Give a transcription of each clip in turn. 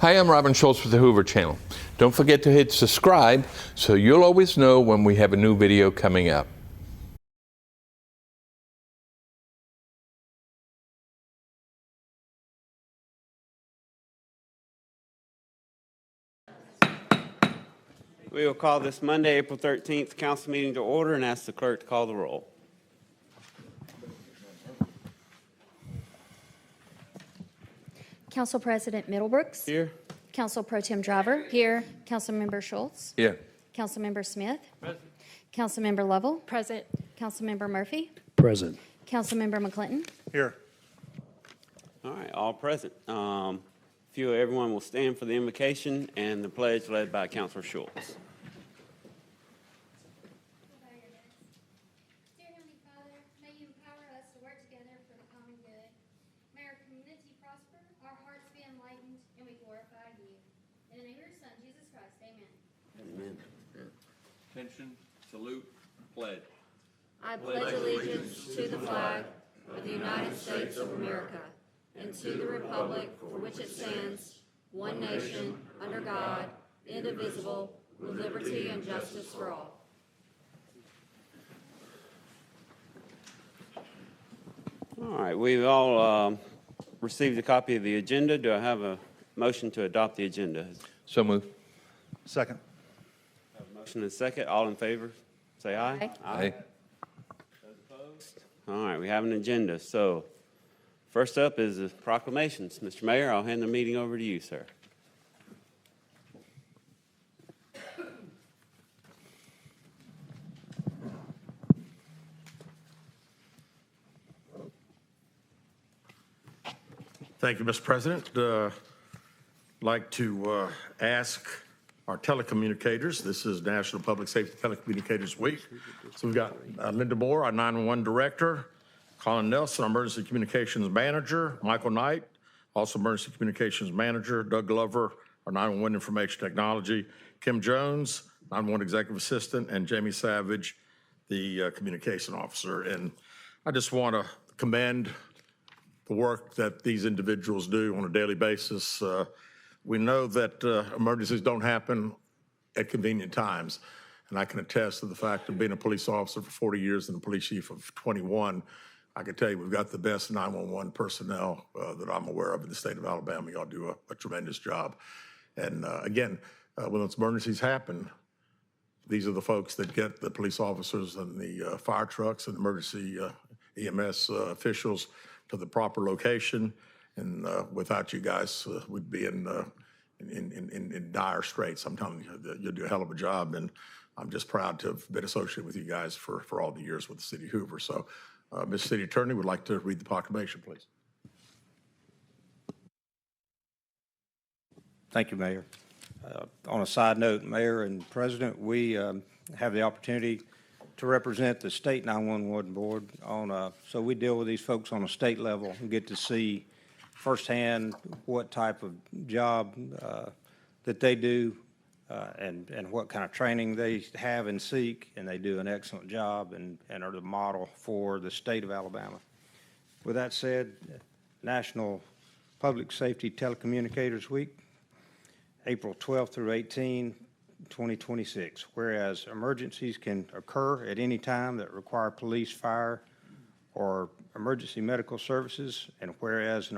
Hi, I'm Robin Schultz with the Hoover Channel. Don't forget to hit subscribe so you'll always know when we have a new video coming up. We will call this Monday, April 13th, council meeting to order and ask the clerk to call the roll. Council President Middlebrooks. Here. Council Pro-Tem Driver. Here. Councilmember Schultz. Here. Councilmember Smith. Present. Councilmember Lovell. Present. Councilmember Murphy. Present. Councilmember McClinton. Here. All right, all present. Everyone will stand for the invocation and the pledge led by Councilor Schultz. Dear Heavenly Father, may you empower us to work together for the common good. May our community prosper, our hearts be enlightened, and we glorify you. In the name of your Son, Jesus Christ, amen. Amen. Attention, salute, pledge. I pledge allegiance to the flag of the United States of America and to the republic for which it stands, one nation, under God, indivisible, with liberty and justice for all. All right, we've all received a copy of the agenda. Do I have a motion to adopt the agenda? So moved. Second. Motion and second. All in favor, say aye. Aye. All right, we have an agenda. So first up is the proclamations. Mr. Mayor, I'll hand the meeting over to you, sir. Thank you, Mr. President. I'd like to ask our telecommunicators. This is National Public Safety Telecommunicators Week. So we've got Linda Moore, our 911 Director, Colin Nelson, our Emergency Communications Manager, Michael Knight, also Emergency Communications Manager, Doug Glover, our 911 Information Technology, Kim Jones, 911 Executive Assistant, and Jamie Savage, the Communication Officer. And I just want to commend the work that these individuals do on a daily basis. We know that emergencies don't happen at convenient times, and I can attest to the fact of being a police officer for 40 years and a police chief of 21. I can tell you we've got the best 911 personnel that I'm aware of in the state of Alabama. Y'all do a tremendous job. And again, when those emergencies happen, these are the folks that get the police officers and the fire trucks and emergency EMS officials to the proper location. And without you guys, we'd be in dire straits. I'm telling you, you'll do a hell of a job. And I'm just proud to have been associated with you guys for all the years with the City of Hoover. So, Mr. City Attorney would like to read the proclamation, please. Thank you, Mayor. On a side note, Mayor and President, we have the opportunity to represent the State 911 Board so we deal with these folks on a state level and get to see firsthand what type of job that they do and what kind of training they have and seek, and they do an excellent job and are the model for the state of Alabama. With that said, National Public Safety Telecommunicators Week, April 12th through 18, 2026. Whereas emergencies can occur at any time that require police, fire, or emergency medical services, and whereas when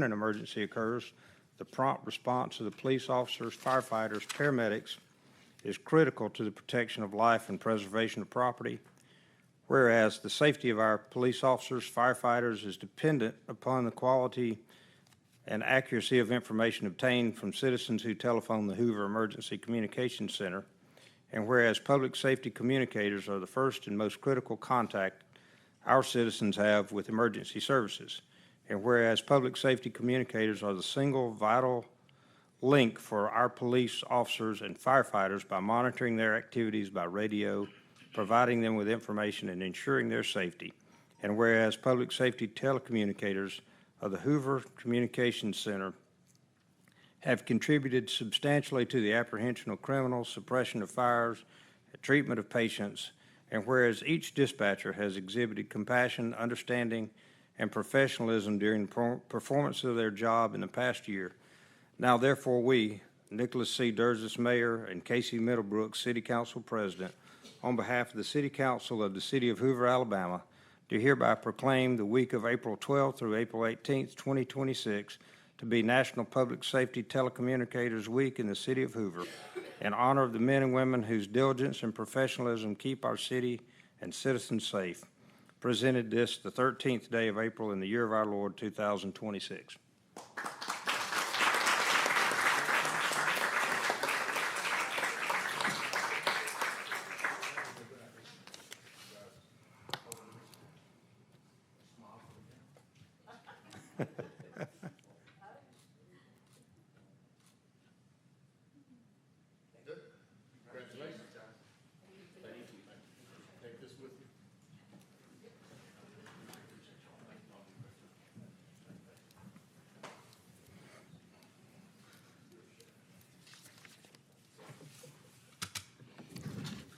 an emergency occurs, the prompt response of the police officers, firefighters, paramedics is critical to the protection of life and preservation of property. Whereas the safety of our police officers, firefighters is dependent upon the quality and accuracy of information obtained from citizens who telephone the Hoover Emergency Communications Center. And whereas public safety communicators are the first and most critical contact our citizens have with emergency services. And whereas public safety communicators are the single vital link for our police officers and firefighters by monitoring their activities by radio, providing them with information and ensuring their safety. And whereas public safety telecommunicators of the Hoover Communications Center have contributed substantially to the apprehension of criminals, suppression of fires, treatment of patients, and whereas each dispatcher has exhibited compassion, understanding, and professionalism during the performance of their job in the past year, Now therefore we, Nicholas C. Durzis, Mayor, and Casey Middlebrooks, City Council President, on behalf of the City Council of the City of Hoover, Alabama, do hereby proclaim the week of April 12th through April 18th, 2026, to be National Public Safety Telecommunicators Week in the City of Hoover, in honor of the men and women whose diligence and professionalism keep our city and citizens safe. Presented this the 13th day of April in the year of our Lord, 2026. Congratulations, guys. Thank you. Take this with you.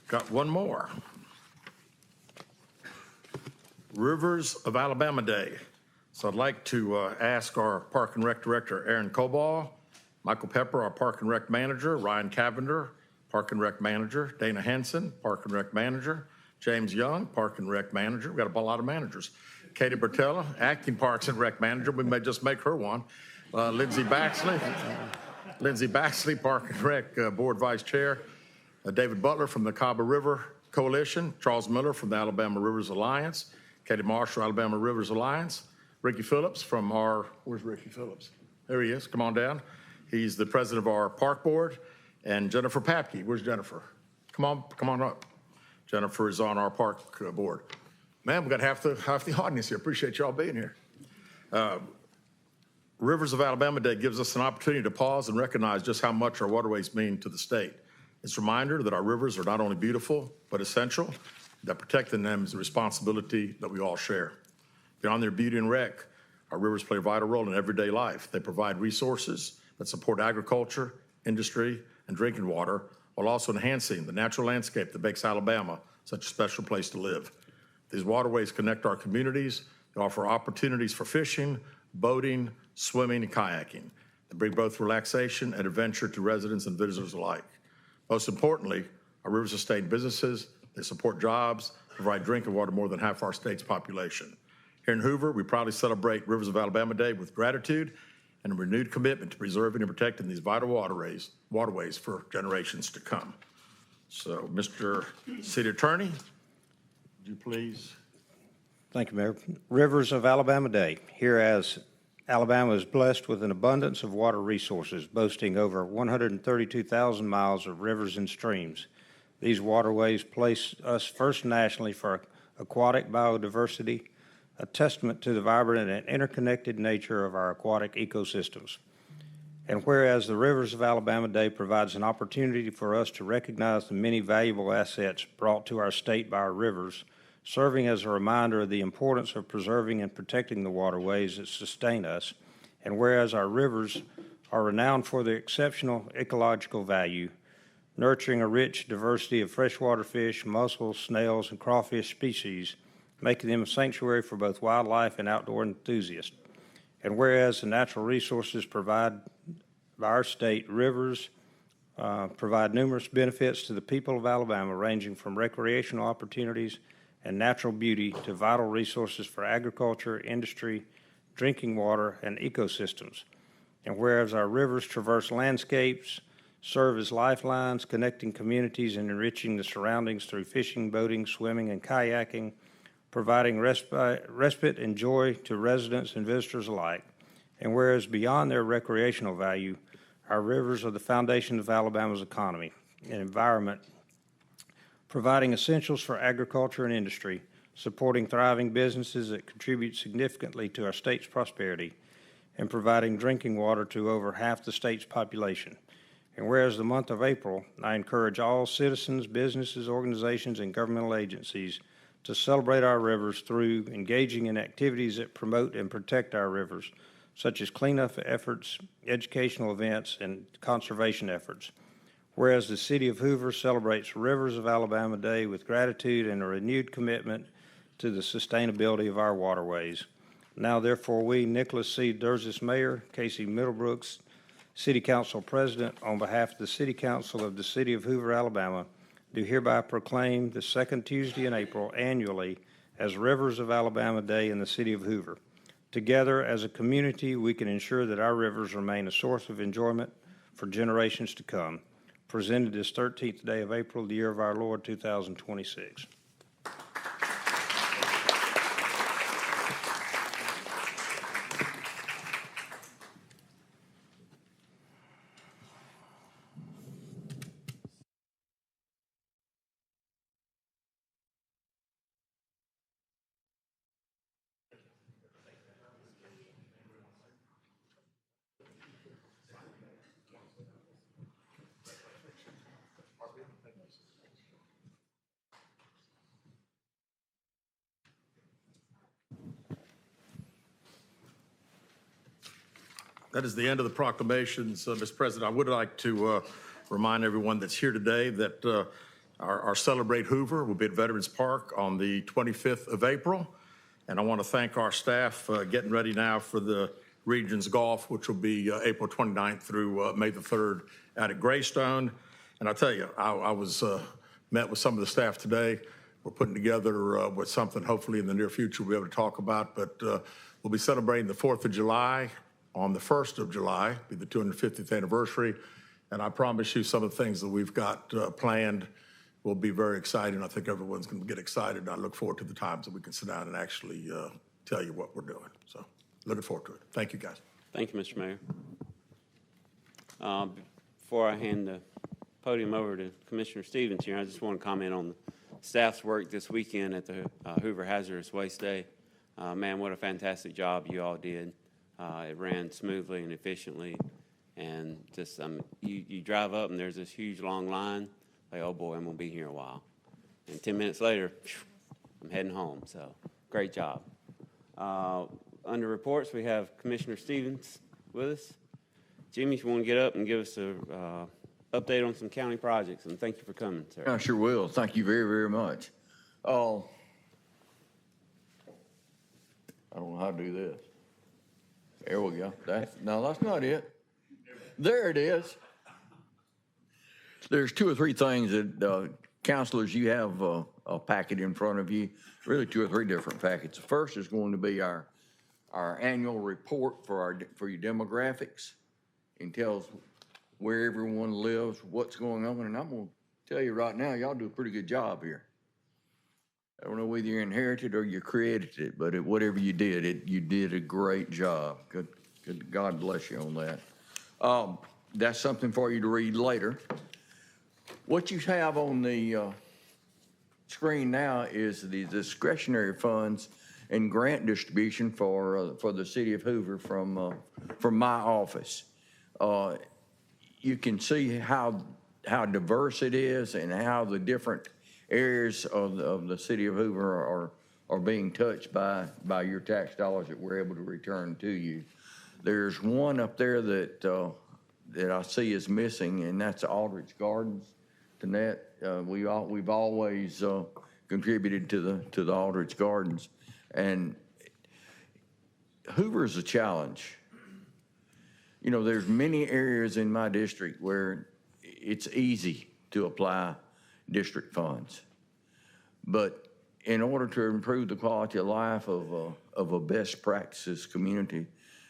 Got one more. Rivers of Alabama Day. So I'd like to ask our Park and Rec Director, Aaron Coball, Michael Pepper, our Park and Rec Manager, Ryan Cavender, Park and Rec Manager, Dana Henson, Park and Rec Manager, James Young, Park and Rec Manager. We've got a lot of managers. Katie Bertella, Acting Parks and Rec Manager. We may just make her one. Lindsay Baxley, Park and Rec Board Vice Chair. David Butler from the Cabo River Coalition. Charles Miller from the Alabama Rivers Alliance. Katie Marshall, Alabama Rivers Alliance. Ricky Phillips from where's Ricky Phillips? There he is, come on down. He's the president of our park board. And Jennifer Papke, where's Jennifer? Come on up. Jennifer is on our park board. Man, we got half the audience here. Appreciate y'all being here. Rivers of Alabama Day gives us an opportunity to pause and recognize just how much our waterways mean to the state. It's a reminder that our rivers are not only beautiful, but essential, that protecting them is a responsibility that we all share. Beyond their beauty and rec, our rivers play a vital role in everyday life. They provide resources that support agriculture, industry, and drinking water, while also enhancing the natural landscape that makes Alabama such a special place to live. These waterways connect our communities. They offer opportunities for fishing, boating, swimming, and kayaking. They bring both relaxation and adventure to residents and visitors alike. Most importantly, our rivers sustain businesses, they support jobs, provide drinking water to more than half our state's population. Here in Hoover, we proudly celebrate Rivers of Alabama Day with gratitude and a renewed commitment to preserving and protecting these vital waterways for generations to come. So, Mr. City Attorney, would you please? Thank you, Mayor. Rivers of Alabama Day. Hereas Alabama is blessed with an abundance of water resources, boasting over 132,000 miles of rivers and streams. These waterways place us first nationally for aquatic biodiversity, a testament to the vibrant and interconnected nature of our aquatic ecosystems. And whereas the Rivers of Alabama Day provides an opportunity for us to recognize the many valuable assets brought to our state by our rivers, serving as a reminder of the importance of preserving and protecting the waterways that sustain us, and whereas our rivers are renowned for their exceptional ecological value, nurturing a rich diversity of freshwater fish, mussels, snails, and crawfish species, making them a sanctuary for both wildlife and outdoor enthusiasts. And whereas the natural resources provided by our state rivers provide numerous benefits to the people of Alabama, ranging from recreational opportunities and natural beauty to vital resources for agriculture, industry, drinking water, and ecosystems. And whereas our rivers traverse landscapes, serve as lifelines, connecting communities and enriching the surroundings through fishing, boating, swimming, and kayaking, providing respite and joy to residents and visitors alike. And whereas beyond their recreational value, our rivers are the foundation of Alabama's economy and environment, providing essentials for agriculture and industry, supporting thriving businesses that contribute significantly to our state's prosperity, and providing drinking water to over half the state's population. And whereas the month of April, I encourage all citizens, businesses, organizations, and governmental agencies to celebrate our rivers through engaging in activities that promote and protect our rivers, such as cleanup efforts, educational events, and conservation efforts. Whereas the City of Hoover celebrates Rivers of Alabama Day with gratitude and a renewed commitment to the sustainability of our waterways. Now, therefore, we, Nicholas C. Durzis, Mayor, Casey Middlebrooks, City Council President, on behalf of the City Council of the City of Hoover, Alabama, do hereby proclaim the second Tuesday in April annually as Rivers of Alabama Day in the City of Hoover. Together, as a community, we can ensure that our rivers remain a source of enjoyment for generations to come. Presented this 13th day of April, the year of our Lord, 2026. That is the end of the proclamations, Mr. President. I would like to remind everyone that's here today that our Celebrate Hoover will be at Veterans Park on the 25th of April. And I want to thank our staff getting ready now for the Regions Golf, which will be April 29th through May the 3rd out at Greystone. And I tell you, I was met with some of the staff today. We're putting together with something hopefully in the near future we'll be able to talk about, but we'll be celebrating the 4th of July on the 1st of July, be the 250th anniversary. And I promise you some of the things that we've got planned will be very exciting. I think everyone's going to get excited. I look forward to the times that we can sit down and actually tell you what we're doing. So looking forward to it. Thank you, guys. Thank you, Mr. Mayor. Before I hand the podium over to Commissioner Stevens here, I just want to comment on the staff's work this weekend at the Hoover Hazardous Waste Day. Man, what a fantastic job you all did. It ran smoothly and efficiently, and just you drive up and there's this huge long line. Like, oh boy, I'm gonna be here a while. And 10 minutes later, I'm heading home. So great job. Under reports, we have Commissioner Stevens with us. Jimmy, if you want to get up and give us a update on some county projects, and thank you for coming, sir. I sure will. Thank you very, very much. I don't know how to do this. There we go. No, that's not it. There it is. There's 2 or 3 things that, counselors, you have a packet in front of you, really 2 or 3 different packets. The first is going to be our annual report for your demographics, and tells where everyone lives, what's going on, and I'm going to tell you right now, y'all do a pretty good job here. I don't know whether you inherited or you created it, but whatever you did, you did a great job. Good. God bless you on that. That's something for you to read later. What you have on the screen now is the discretionary funds and grant distribution for the city of Hoover from my office. You can see how diverse it is and how the different areas of the city of Hoover are being touched by your tax dollars that we're able to return to you. There's one up there that I see is missing, and that's Aldrich Gardens. Tonette, we've always contributed to the Aldrich Gardens, and Hoover is a challenge. You know, there's many areas in my district where it's easy to apply district funds. But in order to improve the quality of life of a best practices community,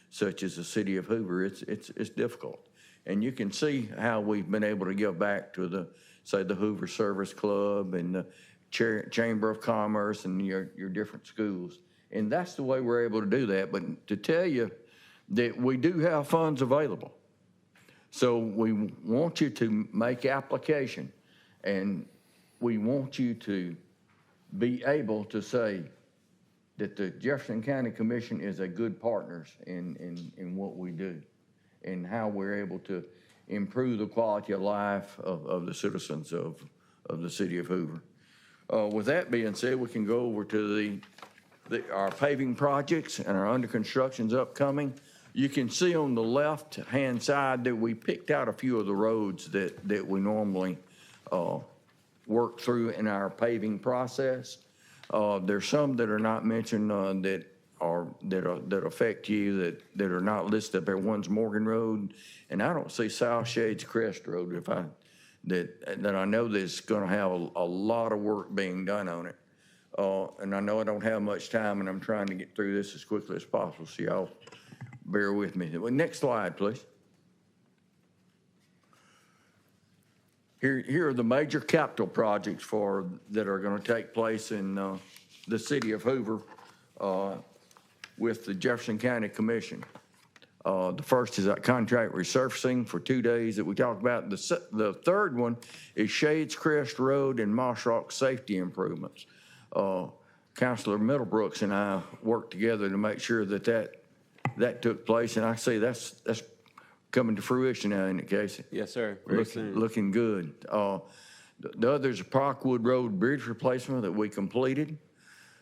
such as the city of Hoover, it's difficult. And you can see how we've been able to give back to the Hoover Service Club and the Chamber of Commerce and your different schools. And that's the way we're able to do that. But to tell you that we do have funds available. So we want you to make application, and we want you to be able to say that the Jefferson County Commission is a good partner in what we do and how we're able to improve the quality of life of the citizens of the city of Hoover. With that being said, we can go over to our paving projects and our under construction's upcoming. You can see on the left-hand side that we picked out a few of the roads that we normally work through in our paving process. There's some that are not mentioned that that affect you that are not listed up there. One's Morgan Road, and I don't see South Shades Crest Road that I know that's going to have a lot of work being done on it. And I know I don't have much time, and I'm trying to get through this as quickly as possible, so y'all bear with me. Next slide, please. Here are the major capital projects that are going to take place in the city of Hoover with the Jefferson County Commission. The first is that contract resurfacing for 2 days that we talked about. The third one is Shades Crest Road and Moss Rock safety improvements. Councilor Middlebrooks and I worked together to make sure that took place, and I see that's coming to fruition now, isn't it, Casey? Yes, sir. Very soon. Looking good. The other is a Parkwood Road bridge replacement that we completed.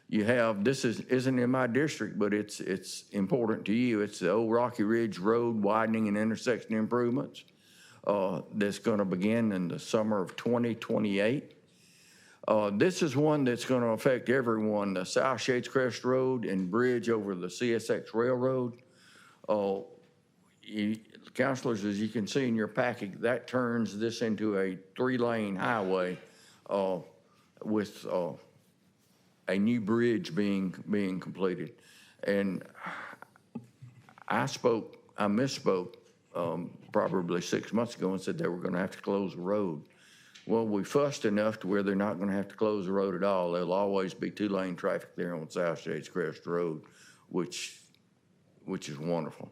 You have, this isn't in my district, but it's important to you. It's the Old Rocky Ridge Road widening and intersection improvements that's going to begin in the summer of 2028. This is one that's going to affect everyone, the South Shades Crest Road and bridge over the CSX Railroad. Councilors, as you can see in your packet, that turns this into a 3-lane highway with a new bridge being completed. And I misspoke probably 6 months ago and said they were going to have to close the road. Well, we fussed enough to where they're not going to have to close the road at all. There'll always be 2-lane traffic there on South Shades Crest Road, which is wonderful.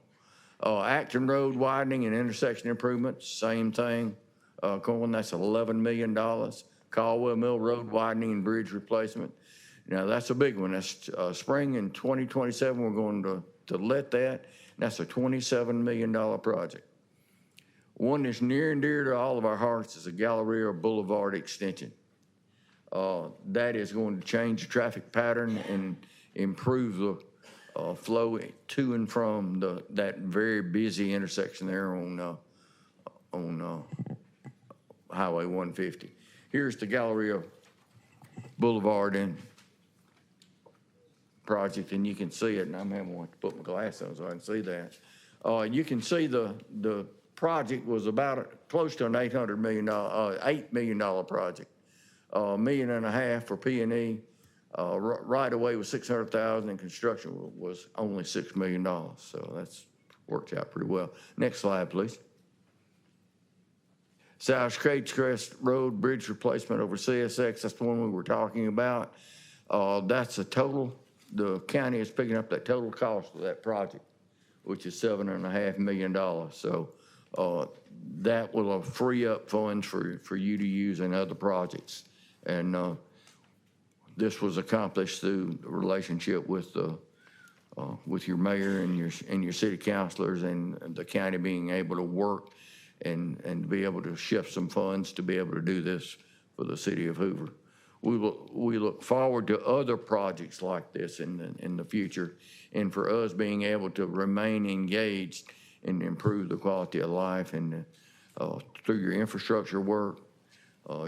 Acton Road widening and intersection improvements, same thing. Colin, that's $11 million. Caldwell Mill Road widening and bridge replacement. Now, that's a big one. That's spring in 2027, we're going to let that. That's a $27 million project. One that's near and dear to all of our hearts is the Galleria Boulevard extension. That is going to change the traffic pattern and improve the flow to and from that very busy intersection there on Highway 150. Here's the Galleria Boulevard and project, and you can see it, and I'm having to put my glasses on so I can see that. You can see the project was about close to an $8 million project. $1.5 million for P&E. Right away was $600,000, and construction was only $6 million. So that's worked out pretty well. Next slide, please. South Shades Crest Road bridge replacement over CSX. That's the one we were talking about. That's a total. The county is picking up that total cost of that project, which is $7.5 million. So that will free up funds for you to use in other projects. And this was accomplished through the relationship with your mayor and your city councilors, and the county being able to work and be able to shift some funds to be able to do this for the city of Hoover. We look forward to other projects like this in the future, and for us being able to remain engaged and improve the quality of life. And through your infrastructure work,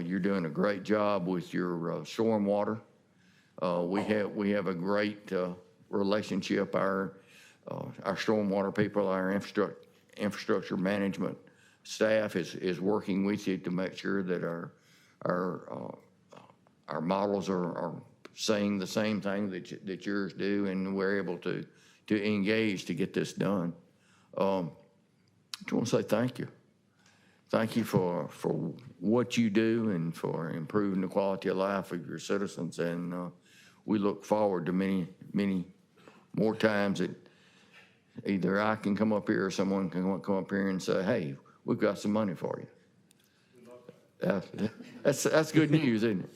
you're doing a great job with your stormwater. We have a great relationship. Our stormwater people, our infrastructure management staff is working with you to make sure that our models are saying the same thing that yours do, and we're able to engage to get this done. I just want to say thank you. Thank you for what you do and for improving the quality of life of your citizens. And we look forward to many, many more times that either I can come up here or someone can come up here and say, hey, we've got some money for you. That's good news, isn't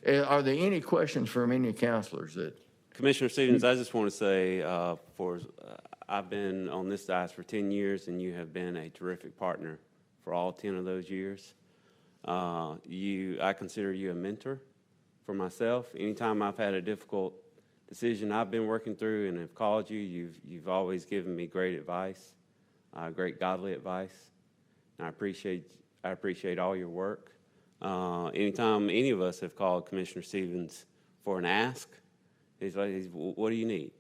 it? Are there any questions from any counselors that? Commissioner Stevens, I just want to say I've been on this dais for 10 years, and you have been a terrific partner for all 10 of those years. I consider you a mentor for myself. Anytime I've had a difficult decision I've been working through and have called you, you've always given me great advice, great godly advice. And I appreciate all your work. Anytime any of us have called Commissioner Stevens for an ask, he's like, what do you need?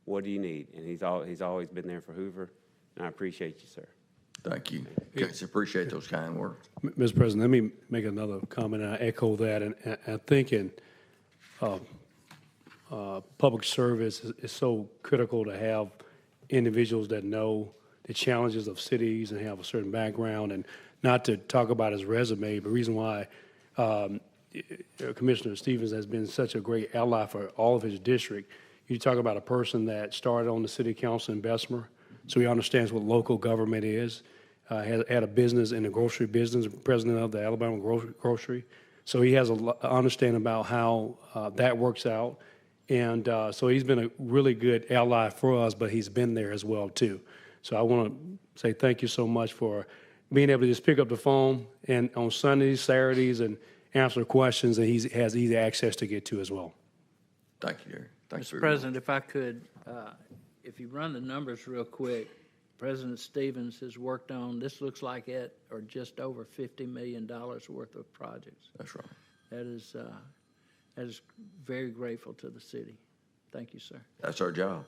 what do you need? And he's always been there for Hoover, and I appreciate you, sir. Thank you. Yes, appreciate those kind words. Mr. President, let me make another comment, and I echo that. And I think in public service is so critical to have individuals that know the challenges of cities and have a certain background, and not to talk about his resume, but the reason why Commissioner Stevens has been such a great ally for all of his district. You talk about a person that started on the city council in Bessemer, so he understands what local government is. Had a business in the grocery business, president of the Alabama Grocery. So he has a understanding about how that works out. And so he's been a really good ally for us, but he's been there as well, too. So I want to say thank you so much for being able to just pick up the phone and on Sundays, Saturdays, and answer questions, and he has easy access to get to as well. Thank you, Derrick. Thanks Mr. President, if I could, if you run the numbers real quick, President Stevens has worked on, this looks like it, or just over $50 million worth of projects. That's right. That is very grateful to the city. Thank you, sir. That's our job.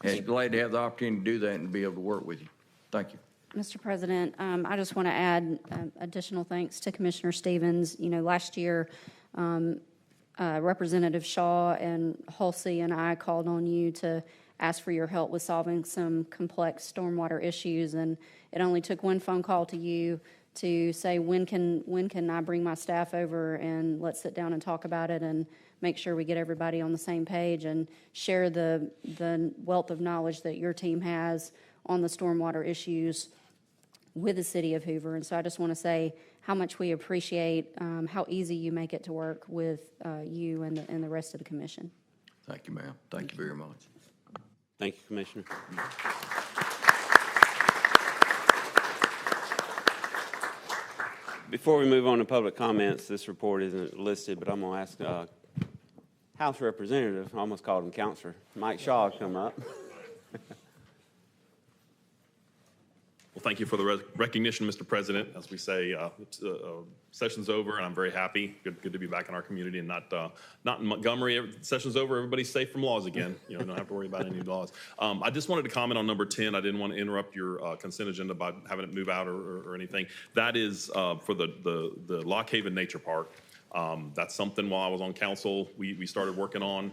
And glad to have the opportunity to do that and be able to work with you. Thank you. Mr. President, I just want to add additional thanks to Commissioner Stevens. You know, last year, Representative Shaw and Halsey and I called on you to ask for your help with solving some complex stormwater issues, and it only took one phone call to you to say, when can I bring my staff over and let's sit down and talk about it and make sure we get everybody on the same page and share the wealth of knowledge that your team has on the stormwater issues with the city of Hoover. And so I just want to say how much we appreciate how easy you make it to work with you and the rest of the commission. Thank you, ma'am. Thank you very much. Thank you, Commissioner. Before we move on to public comments, this report isn't listed, but I'm going to ask House Representative, I almost called him Counselor, Mike Shaw to come up. Well, thank you for the recognition, Mr. President. As we say, session's over, and I'm very happy. Good to be back in our community and not in Montgomery. Session's over. Everybody's safe from laws again. You know, don't have to worry about any laws. I just wanted to comment on number 10. I didn't want to interrupt your consent agenda by having it move out or anything. That is for the Lock Haven Nature Park. That's something while I was on council, we started working on.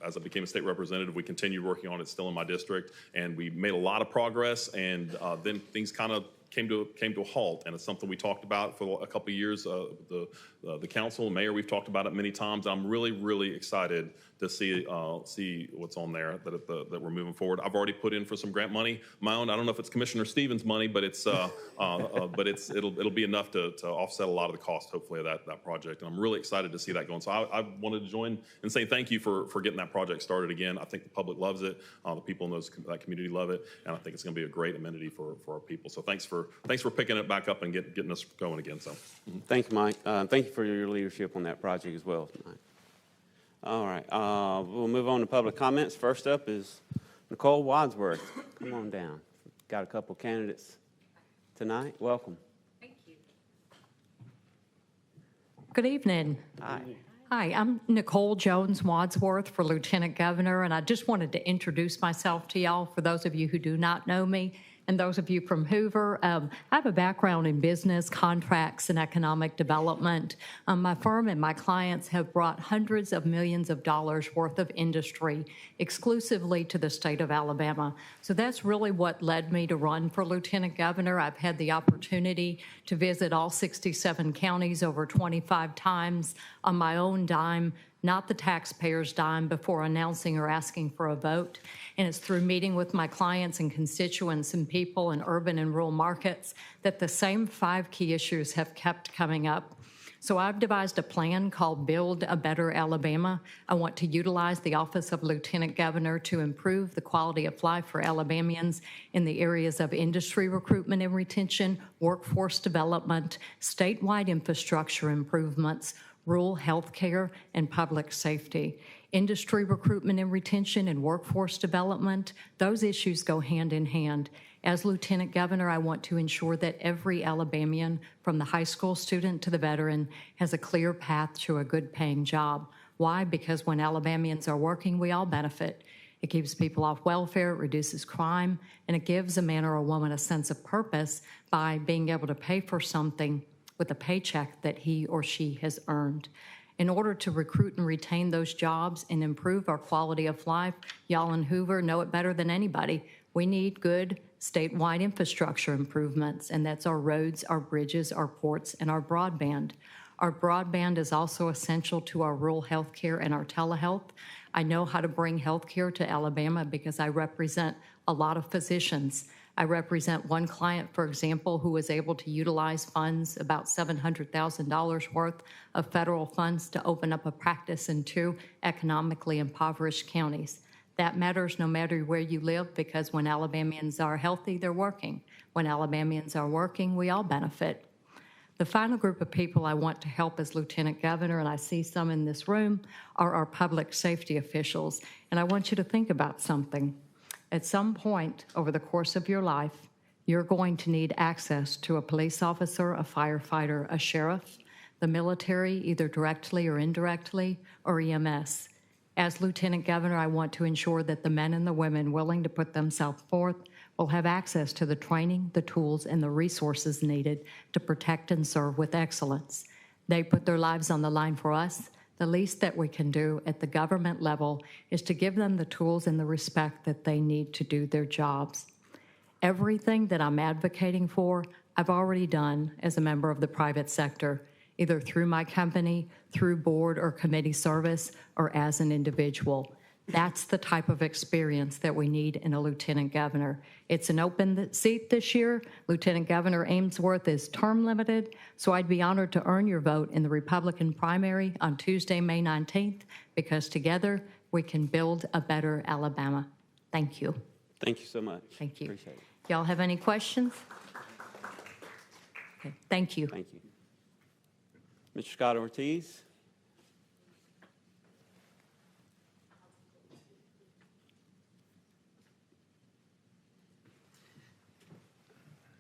As I became a state representative, we continued working on it, still in my district, and we made a lot of progress, and then things kind of came to a halt, and it's something we talked about for a couple of years. The council and mayor, we've talked about it many times. I'm really excited to see what's on there that we're moving forward. I've already put in for some grant money, my own. I don't know if it's Commissioner Stevens' money, but it's it'll be enough to offset a lot of the cost, hopefully, of that project. And I'm really excited to see that going. So I wanted to join and say thank you for getting that project started again. I think the public loves it. The people in that community love it, and I think it's going to be a great amenity for our people. So thanks for picking it back up and getting us going again. So Thank you, Mike. Thank you for your leadership on that project as well tonight. All right, we'll move on to public comments. First up is Nicole Wadsworth. Come on down. Got a couple candidates tonight. Welcome. Thank you. Good evening. Hi. Hi, I'm Nicole Jones Wadsworth for Lieutenant Governor, and I just wanted to introduce myself to y'all for those of you who do not know me. And those of you from Hoover, I have a background in business, contracts, and economic development. My firm and my clients have brought hundreds of millions of dollars worth of industry exclusively to the state of Alabama. So that's really what led me to run for Lieutenant Governor. I've had the opportunity to visit all 67 counties over 25 times on my own dime, not the taxpayer's dime, before announcing or asking for a vote. And it's through meeting with my clients and constituents and people in urban and rural markets that the same 5 key issues have kept coming up. So I've devised a plan called Build a Better Alabama. I want to utilize the office of Lieutenant Governor to improve the quality of life for Alabamians in the areas of industry recruitment and retention, workforce development, statewide infrastructure improvements, rural health care, and public safety. Industry recruitment and retention and workforce development, those issues go hand in hand. As Lieutenant Governor, I want to ensure that every Alabamian, from the high school student to the veteran, has a clear path to a good-paying job. Why? Because when Alabamians are working, we all benefit. It keeps people off welfare, it reduces crime, and it gives a man or a woman a sense of purpose by being able to pay for something with a paycheck that he or she has earned. In order to recruit and retain those jobs and improve our quality of life, y'all in Hoover know it better than anybody. We need good statewide infrastructure improvements, and that's our roads, our bridges, our ports, and our broadband. Our broadband is also essential to our rural health care and our telehealth. I know how to bring health care to Alabama because I represent a lot of physicians. I represent one client, for example, who was able to utilize funds, about $700,000 worth of federal funds, to open up a practice in 2 economically impoverished counties. That matters no matter where you live, because when Alabamians are healthy, they're working. When Alabamians are working, we all benefit. The final group of people I want to help as Lieutenant Governor, and I see some in this room, are our public safety officials. And I want you to think about something. At some point over the course of your life, you're going to need access to a police officer, a firefighter, a sheriff, the military, either directly or indirectly, or EMS. As Lieutenant Governor, I want to ensure that the men and the women willing to put themselves forth will have access to the training, the tools, and the resources needed to protect and serve with excellence. They put their lives on the line for us. The least that we can do at the government level is to give them the tools and the respect that they need to do their jobs. Everything that I'm advocating for, I've already done as a member of the private sector, either through my company, through board or committee service, or as an individual. That's the type of experience that we need in a lieutenant governor. It's an open seat this year. Lieutenant Governor Ainsworth is term limited, so I'd be honored to earn your vote in the Republican primary on Tuesday, May 19th, because together we can build a better Alabama. Thank you. Thank you so much. Thank you. Appreciate it. Y'all have any questions? Okay, thank you. Thank you. Mr. Scott Ortiz?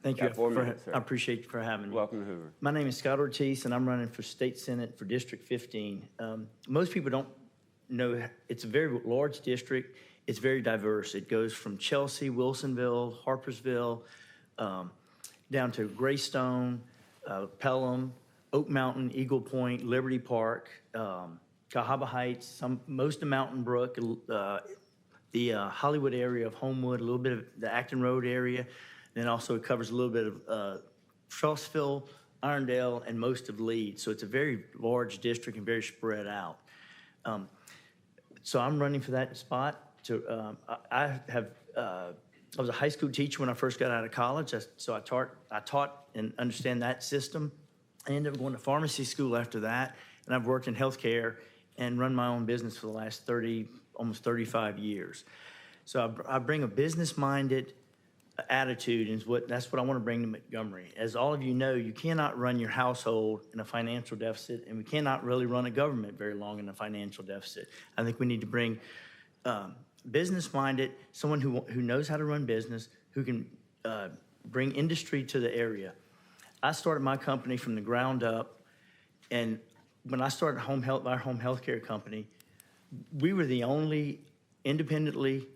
Thank Got you. 4 minutes, sir. I appreciate you for having me. Welcome to Hoover. My name is Scott Ortiz, and I'm running for State Senate for District 15. Most people don't know, it's a very large district. It's very diverse. It goes from Chelsea, Wilsonville, Harpersville, down to Greystone, Pelham, Oak Mountain, Eagle Point, Liberty Park, Cahaba Heights, most of Mountain Brook, the Hollywood area of Homewood, a little bit of the Acton Road area. Then also it covers a little bit of Trussville, Irondale, and most of Leeds. So it's a very large district and very spread out. So I'm running for that spot. I was a high school teacher when I first got out of college, so I taught and understand that system. I ended up going to pharmacy school after that, and I've worked in healthcare and run my own business for the last almost 35 years. So I bring a business-minded attitude, and that's what I want to bring to Montgomery. As all of you know, you cannot run your household in a financial deficit, and we cannot really run a government very long in a financial deficit. I think we need to bring business-minded, someone who knows how to run business, who can bring industry to the area. I started my company from the ground up, and when I started our home health care company, we were the only independently,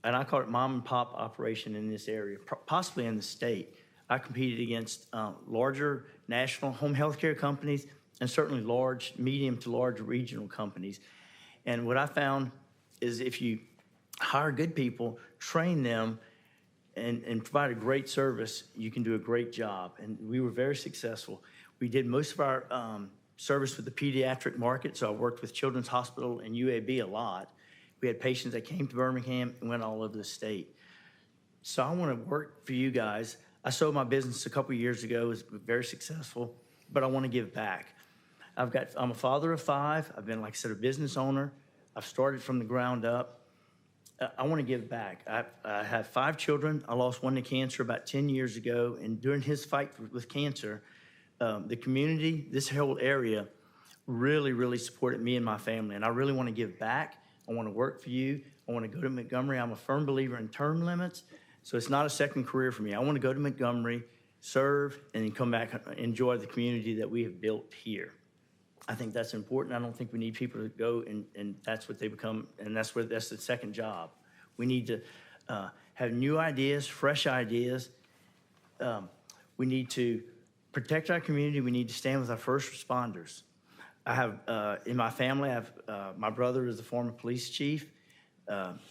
and I call it mom and pop operation in this area, possibly in the state. I competed against larger national home health care companies and certainly large, medium to large regional companies. And what I found is if you hire good people, train them, and provide a great service, you can do a great job. And we were very successful. We did most of our service with the pediatric market, so I worked with Children's Hospital and UAB a lot. We had patients that came to Birmingham and went all over the state. So I want to work for you guys. I sold my business a couple of years ago. It was very successful, but I want to give back. I'm a father of 5. I've been, like I said, a business owner. I've started from the ground up. I want to give back. I have 5 children. I lost one to cancer about 10 years ago, and during his fight with cancer, the community, this whole area, really, really supported me and my family, and I really want to give back. I want to work for you. I want to go to Montgomery. I'm a firm believer in term limits, so it's not a second career for me. I want to go to Montgomery, serve, and then come back and enjoy the community that we have built here. I think that's important. I don't think we need people to go and that's what they become, and that's the second job. We need to have new ideas, fresh ideas. We need to protect our community. We need to stand with our first responders. I have, in my family, I have, my brother is the former police chief.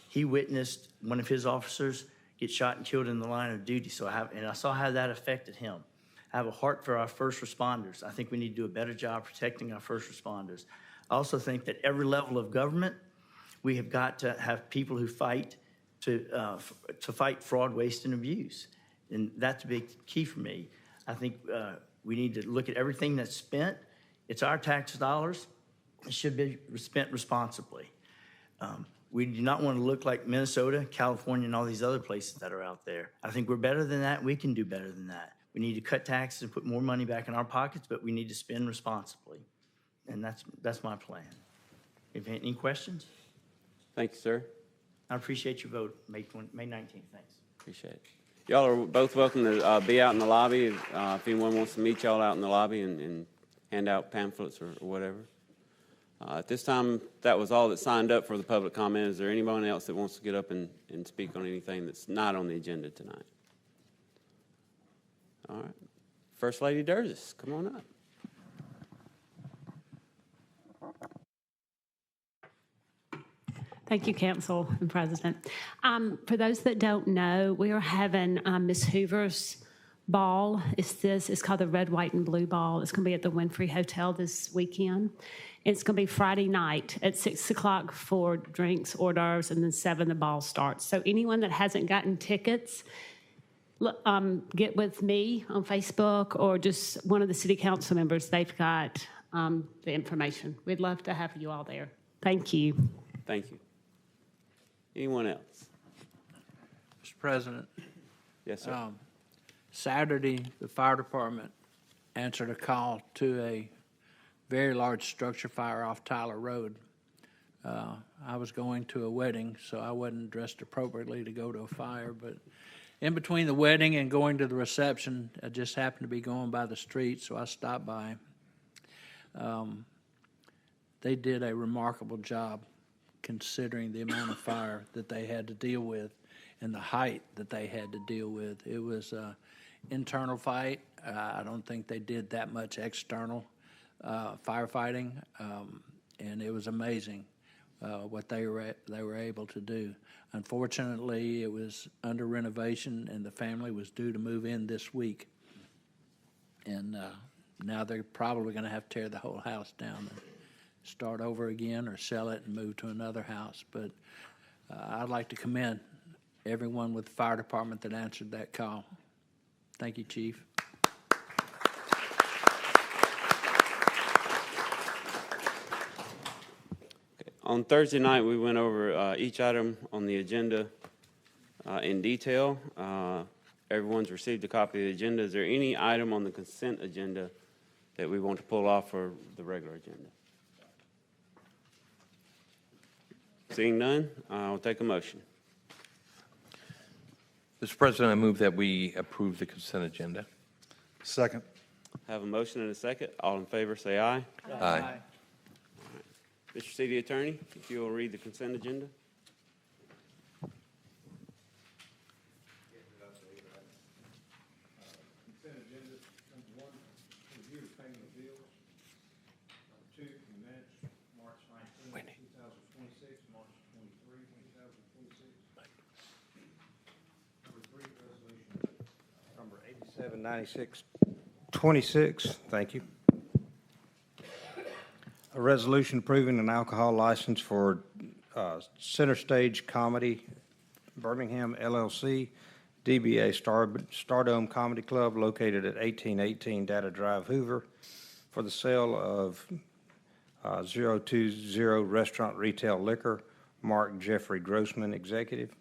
He witnessed one of his officers get shot and killed in the line of duty. So I saw how that affected him. I have a heart for our first responders. I think we need to do a better job protecting our first responders. I also think that every level of government, we have got to have people who fight to fight fraud, waste, and abuse. And that's a big key for me. I think we need to look at everything that's spent. It's our tax dollars. It should be spent responsibly. We do not want to look like Minnesota, California, and all these other places that are out there. I think we're better than that. We can do better than that. We need to cut taxes and put more money back in our pockets, but we need to spend responsibly. And that's my plan. If any questions? Thank you, sir. I appreciate your vote, May 19th. Thanks. Appreciate it. Y'all are both welcome to be out in the lobby if anyone wants to meet y'all out in the lobby and hand out pamphlets or whatever. At this time, that was all that signed up for the public comment. Is there anyone else that wants to get up and speak on anything that's not on the agenda tonight? All right. First Lady Durgis, come on up. Thank you, Council and President. For those that don't know, we are having Miss Hoover's ball. It's called the Red, White, and Blue Ball. It's going to be at the Winfrey Hotel this weekend. It's going to be Friday night at 6 o'clock for drinks, hors d'oeuvres, and then 7 the ball starts. So anyone that hasn't gotten tickets, get with me on Facebook or just one of the city council members. They've got the information. We'd love to have you all there. Thank you. Thank you. Anyone else? Mr. President. Yes, sir. Saturday, the fire department answered a call to a very large structure fire off Tyler Road. I was going to a wedding, so I wasn't dressed appropriately to go to a fire, but in between the wedding and going to the reception, I just happened to be going by the street, so I stopped by. They did a remarkable job considering the amount of fire that they had to deal with and the height that they had to deal with. It was an internal fight. I don't think they did that much external firefighting, and it was amazing what they were able to do. Unfortunately, it was under renovation, and the family was due to move in this week. And now they're probably going to have to tear the whole house down and start over again or sell it and move to another house. But I'd like to commend everyone with the fire department that answered that call. Thank you, Chief. On Thursday night, we went over each item on the agenda in detail. Everyone's received a copy of the agenda. Is there any item on the consent agenda that we want to pull off for the regular agenda? Seeing none, I'll take a motion. Mr. President, I move that we approve the consent agenda. Second. Have a motion and a second. All in favor, say aye. Aye. Mr. City Attorney, if you will read the consent agenda. Consent agenda, number 1, review the payment of bills. Number 2, the minutes, March 19, 2026, March 23, 2026. Number 3, resolution number 879626. Thank you. A resolution approving an alcohol license for Center Stage Comedy, Birmingham LLC, DBA Stardome Comedy Club located at 1818 Data Drive, Hoover, for the sale of 020 Restaurant Retail Liquor, Mark Jeffrey Grossman, Executive.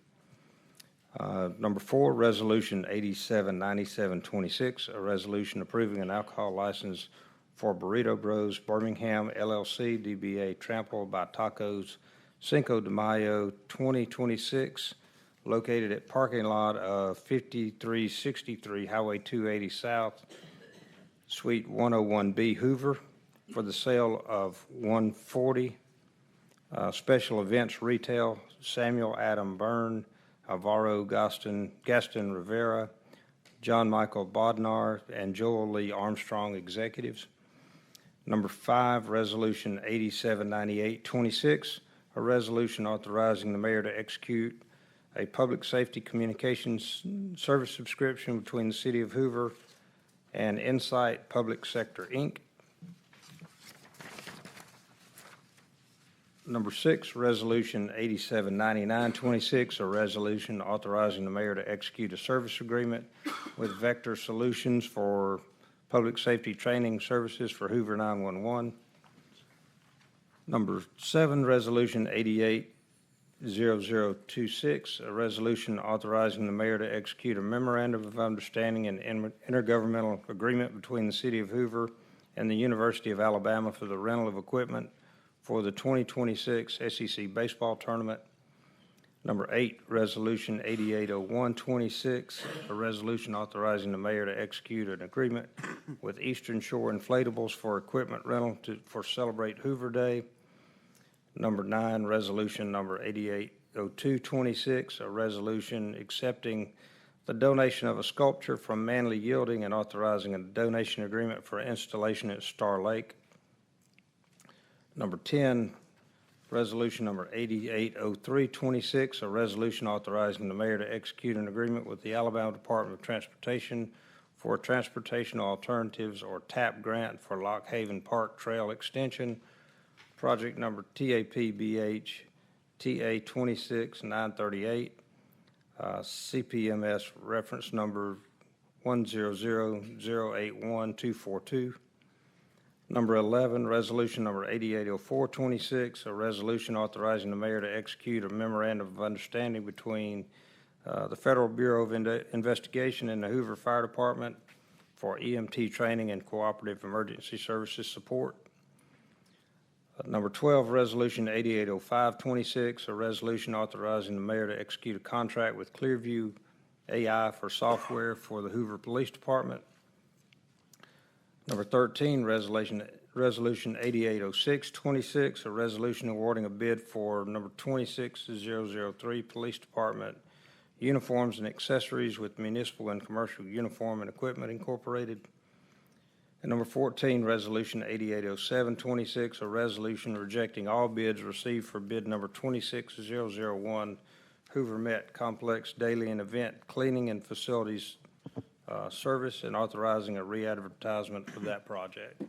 Number 4, Resolution 879726, a resolution approving an alcohol license for Burrito Bros, Birmingham LLC, DBA Trample by Tacos, Cinco de Mayo 2026, located at parking lot of 5363 Highway 280 South, Suite 101B, Hoover, for the sale of 140 special events retail, Samuel Adam Byrne, Alvaro Gaston Rivera, John Michael Bodnar, and Joel Lee Armstrong executives. Number 5, Resolution 879826, a resolution authorizing the mayor to execute a public safety communications service subscription between the City of Hoover and Insight Public Sector, Inc. Number 6, Resolution 879926, a resolution authorizing the mayor to execute a service agreement with Vector Solutions for public safety training services for Hoover 911. Number 7, Resolution 880026, a resolution authorizing the mayor to execute a memorandum of understanding and intergovernmental agreement between the City of Hoover and the University of Alabama for the rental of equipment for the 2026 SEC baseball tournament. Number 8, Resolution 880126, a resolution authorizing the mayor to execute an agreement with Eastern Shore Inflatables for equipment rental for Celebrate Hoover Day. Number 9, Resolution number 880226, a resolution accepting the donation of a sculpture from Manley Yielding and authorizing a donation agreement for installation at Star Lake. Number 10, Resolution number 880326, a resolution authorizing the mayor to execute an agreement with the Alabama Department of Transportation for transportation alternatives or TAP grant for Lock Haven Park Trail Extension, project number TAPBH TA 26938, CPMS reference number 100081242. Number 11, Resolution number 880426, a resolution authorizing the mayor to execute a memorandum of understanding between the Federal Bureau of Investigation and the Hoover Fire Department for EMT training and cooperative emergency services support. Number 12, Resolution 880526, a resolution authorizing the mayor to execute a contract with Clearview AI for software for the Hoover Police Department. Number 13, Resolution 880626, a resolution awarding a bid for number 26003 Police Department uniforms and accessories with Municipal and Commercial Uniform and Equipment Incorporated. And number 14, Resolution 880726, a resolution rejecting all bids received for bid number 26001 Hoover Met Complex Daily and Event Cleaning and Facilities service and authorizing a re-advertisement of that project. All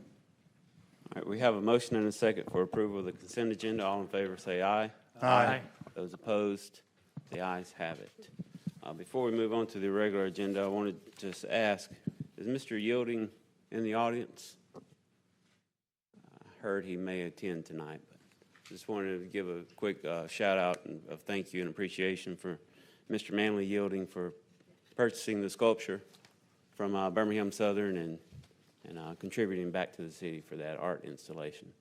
right, we have a motion and a second for approval of the consent agenda. All in favor say aye. Aye. Those opposed, the ayes have it. Before we move on to the regular agenda, I wanted to just ask, is Mr. Yielding in the audience? I heard he may attend tonight, but just wanted to give a quick shout out of thank you and appreciation for Mr. Manley Yielding for purchasing the sculpture from Birmingham Southern and contributing back to the city for that art installation.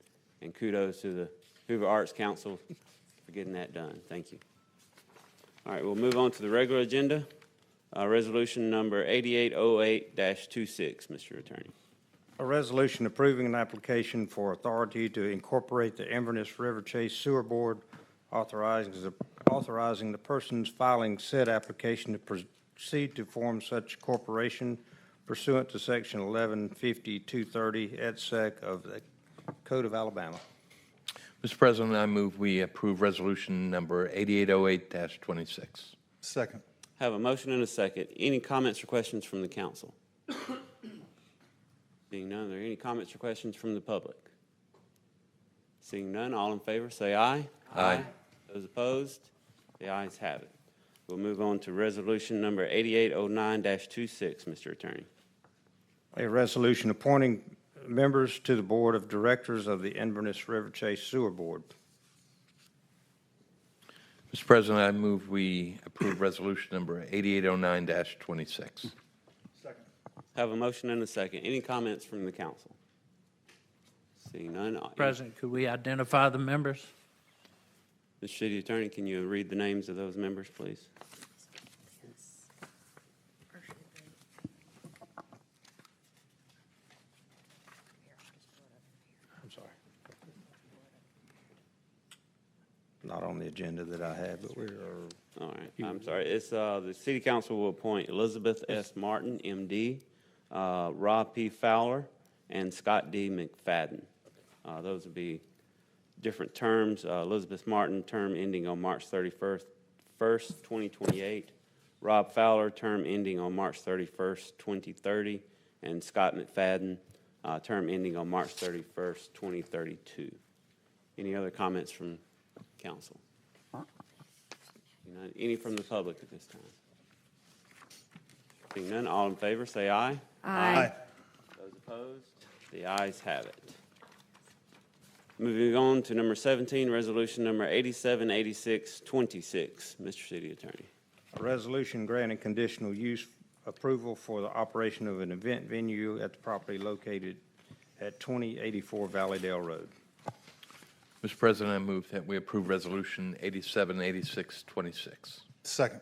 And kudos to the Hoover Arts Council for getting that done. Thank you. All right, we'll move on to the regular agenda. Resolution number 8808-26, Mr. Attorney. A resolution approving an application for authority to incorporate the Inverness River Chase Sewer Board, authorizing the persons filing said application to proceed to form such corporation pursuant to Section 1150-230 et sec of the Code of Alabama. Mr. President, I move we approve resolution number 8808-26. Second. Have a motion and a second. Any comments or questions from the council? Seeing none, are there any comments or questions from the public? Seeing none, all in favor say aye. Aye. Those opposed, the ayes have it. We'll move on to resolution number 8809-26, Mr. Attorney. A resolution appointing members to the Board of Directors of the Inverness River Chase Sewer Board. Mr. President, I move we approve resolution number 8809-26. Second. Have a motion and a second. Any comments from the council? Seeing none. President, could we identify the members? Mr. City Attorney, can you read the names of those members, please? on the agenda that I had, but we are, All right, I'm sorry. It's, the city council will appoint Elizabeth S. Martin, MD, Rob P. Fowler, and Scott D. McFadden. Those would be different terms. Elizabeth Martin, term ending on March 31st, 2028. Rob Fowler, term ending on March 31st, 2030. And Scott McFadden, term ending on March 31st, 2032. Any other comments from council? Any from the public at this time? Seeing none, all in favor, say aye. Aye. Those opposed, the ayes have it. Moving on to number 17, resolution number 878626. Mr. City Attorney. a resolution granting conditional use approval for the operation of an event venue at the property located at 2084 Valleydale Road. Mr. President, I move that we approve Resolution 878626. Second.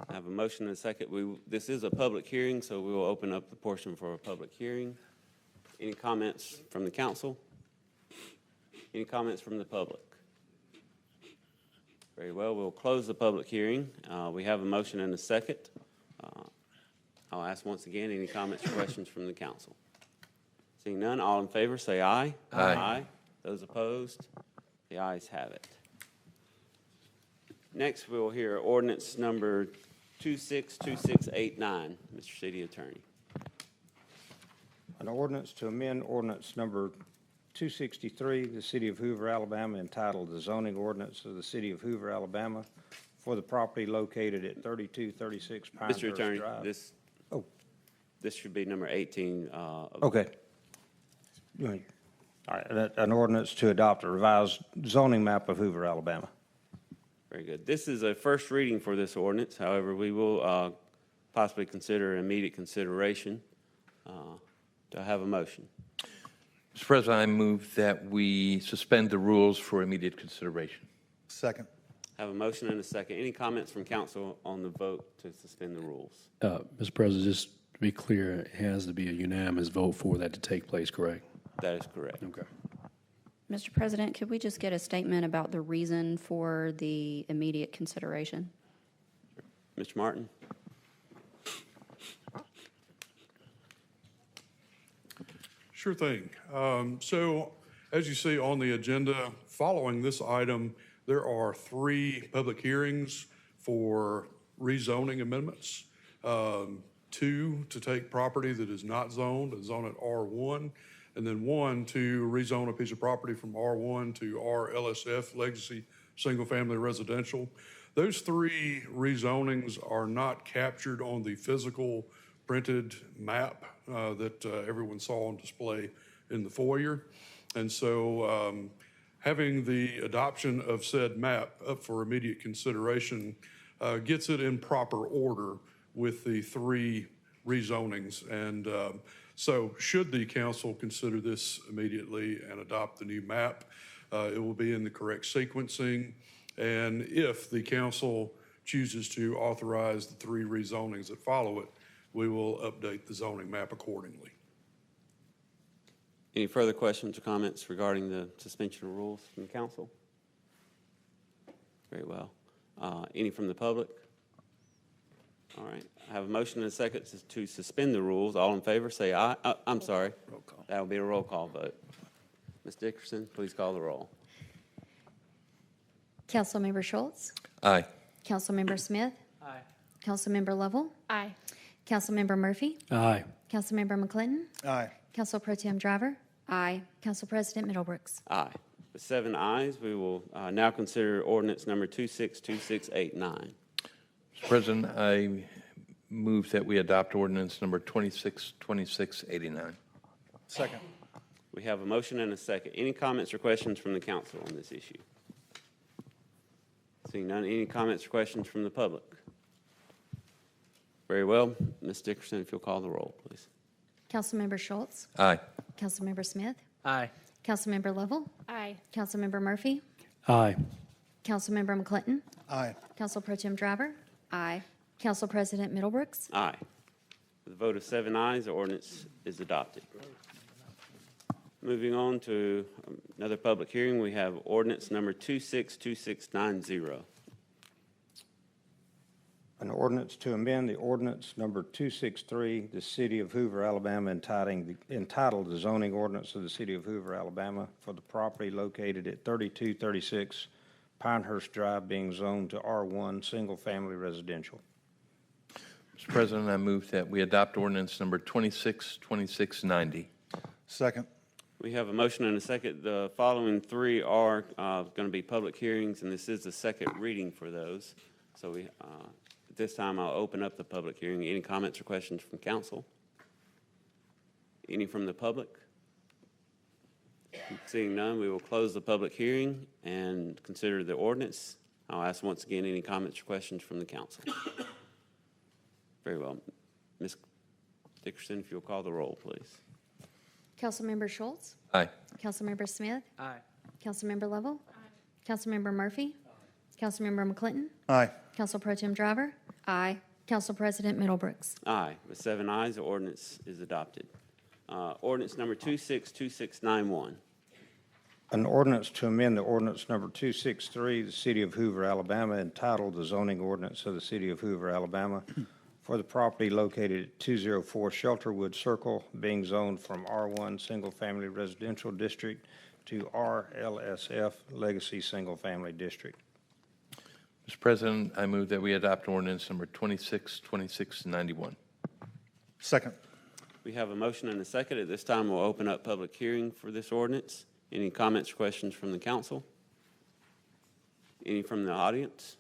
I have a motion and a second. This is a public hearing, so we will open up the portion for a public hearing. Any comments from the council? Any comments from the public? Very well, we'll close the public hearing. We have a motion and a second. I'll ask once again, any comments or questions from the council? Seeing none, all in favor, say aye. Aye. Those opposed, the ayes have it. Next, we will hear ordinance number 262689. Mr. City Attorney. An ordinance to amend ordinance number 263, the City of Hoover, Alabama, entitled the zoning ordinance of the City of Hoover, Alabama, for the property located at 3236 Pinehurst Mr. Attorney, Drive. this should be number 18. Okay. All right, an ordinance to adopt a revised zoning map of Hoover, Alabama. Very good. This is a first reading for this ordinance. However, we will possibly consider immediate consideration. Do I have a motion? Mr. President, I move that we suspend the rules for immediate consideration. Second. I have a motion and a second. Any comments from council on the vote to suspend the rules? Mr. President, just to be clear, it has to be a unanimous vote for that to take place, correct? That is correct. Okay. Mr. President, could we just get a statement about the reason for the immediate consideration? Mr. Martin? Sure thing. So as you see on the agenda, following this item, there are 3 public hearings for rezoning amendments. 2 to take property that is not zoned and zone it R1, and then 1 to rezone a piece of property from R1 to RLSF, Legacy Single Family Residential. Those 3 rezonings are not captured on the physical printed map that everyone saw on display in the foyer. And so having the adoption of said map up for immediate consideration gets it in proper order with the 3 rezonings. And so should the council consider this immediately and adopt the new map, it will be in the correct sequencing. And if the council chooses to authorize the 3 rezonings that follow it, we will update the zoning map accordingly. Any further questions or comments regarding the suspension of rules from the council? Very well. Any from the public? All right. I have a motion and a second to suspend the rules. All in favor, say aye. I'm sorry. Roll call. That will be a roll call vote. Ms. Dickerson, please call the roll. Councilmember Schultz? Aye. Councilmember Smith? Aye. Councilmember Lovell? Aye. Councilmember Murphy? Aye. Councilmember McClinton? Aye. Council Pro-Tem Driver? Aye. Council President Middlebrooks? Aye. With 7 ayes, we will now consider ordinance number 262689. Mr. President, I move that we adopt ordinance number 262689. Second. We have a motion and a second. Any comments or questions from the council on this issue? Seeing none, any comments or questions from the public? Very well. Ms. Dickerson, if you'll call the roll, please. Councilmember Schultz? Aye. Councilmember Smith? Aye. Councilmember Lovell? Aye. Councilmember Murphy? Aye. Councilmember McClinton? Aye. Council Pro-Tem Driver? Aye. Council President Middlebrooks? Aye. With a vote of 7 ayes, the ordinance is adopted. Moving on to another public hearing, we have ordinance number 262690. An ordinance to amend the ordinance number 263, the City of Hoover, Alabama, entitled the zoning ordinance of the City of Hoover, Alabama, for the property located at 3236 Pinehurst Drive being zoned to R1 Single Family Residential. Mr. President, I move that we adopt ordinance number 262690. Second. We have a motion and a second. The following three are going to be public hearings, and this is the second reading for those. So at this time, I'll open up the public hearing. Any comments or questions from council? Any from the public? Seeing none, we will close the public hearing and consider the ordinance. I'll ask once again any comments or questions from the council. Very well. Ms. Dickerson, if you'll call the roll, please. Councilmember Schultz? Aye. Councilmember Smith? Aye. Councilmember Lovell? Councilmember Murphy? Councilmember McClinton? Aye. Council Pro Tem Driver? Aye. Council President Middlebrooks? Aye. With 7 ayes, the ordinance is adopted. Ordinance number 262691. An ordinance to amend the ordinance number 263, the City of Hoover, Alabama, entitled the zoning ordinance of the City of Hoover, Alabama, for the property located at 204 Shelterwood Circle, being zoned from R1 Single Family Residential District to RLSF Legacy Single Family District. Mr. President, I move that we adopt ordinance number 262691. Second. We have a motion and a second. At this time, we'll open up public hearing for this ordinance. Any comments or questions from the council? Any from the audience?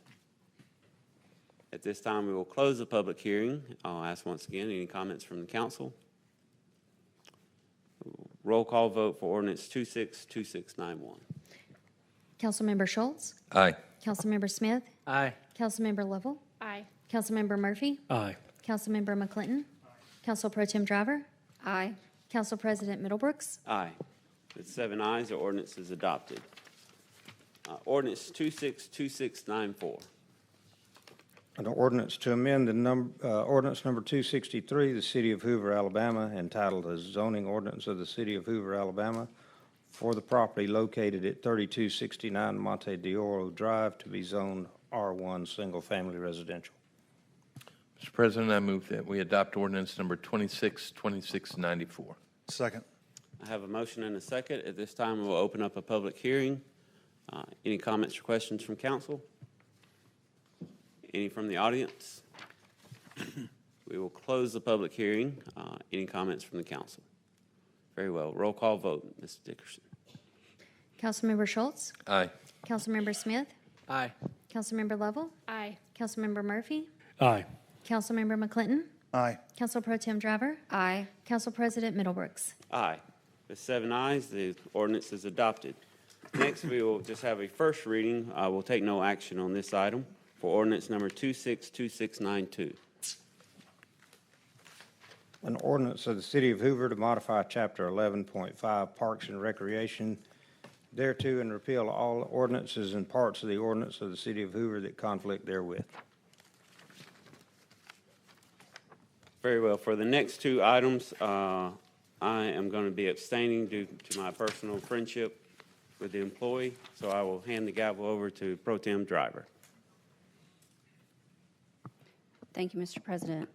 At this time, we will close the public hearing. I'll ask once again, any comments from the council? Roll call vote for ordinance 262691. Councilmember Schultz? Aye. Councilmember Smith? Aye. Councilmember Lovell? Aye. Councilmember Murphy? Aye. Councilmember McClinton? Council Pro Tem Driver? Aye. Council President Middlebrooks? Aye. With 7 ayes, the ordinance is adopted. Ordinance 262694. An ordinance to amend the ordinance number 263, the City of Hoover, Alabama, entitled the zoning ordinance of the City of Hoover, Alabama, for the property located at 3269 Monte de Oro Drive to be zoned R1 Single Family Residential. Mr. President, I move that we adopt ordinance number 262694. Second. I have a motion and a second. At this time, we'll open up a public hearing. Any comments or questions from council? Any from the audience? We will close the public hearing. Any comments from the council? Very well. Roll call vote, Ms. Dickerson. Councilmember Schultz? Aye. Councilmember Smith? Aye. Councilmember Lovell? Aye. Councilmember Murphy? Aye. Councilmember McClinton? Aye. Council Pro Tem Driver? Aye. Council President Middlebrooks? Aye. With 7 ayes, the ordinance is adopted. Next, we will just have a first reading. We'll take no action on this item for ordinance number 262692. An ordinance of the City of Hoover to modify Chapter 11.5 Parks and Recreation thereto and repeal all ordinances and parts of the ordinance of the City of Hoover that conflict therewith. Very well. For the next two items, I am going to be abstaining due to my personal friendship with the employee, so I will hand the gavel over to Pro Tem Driver. Thank you, Mr. President.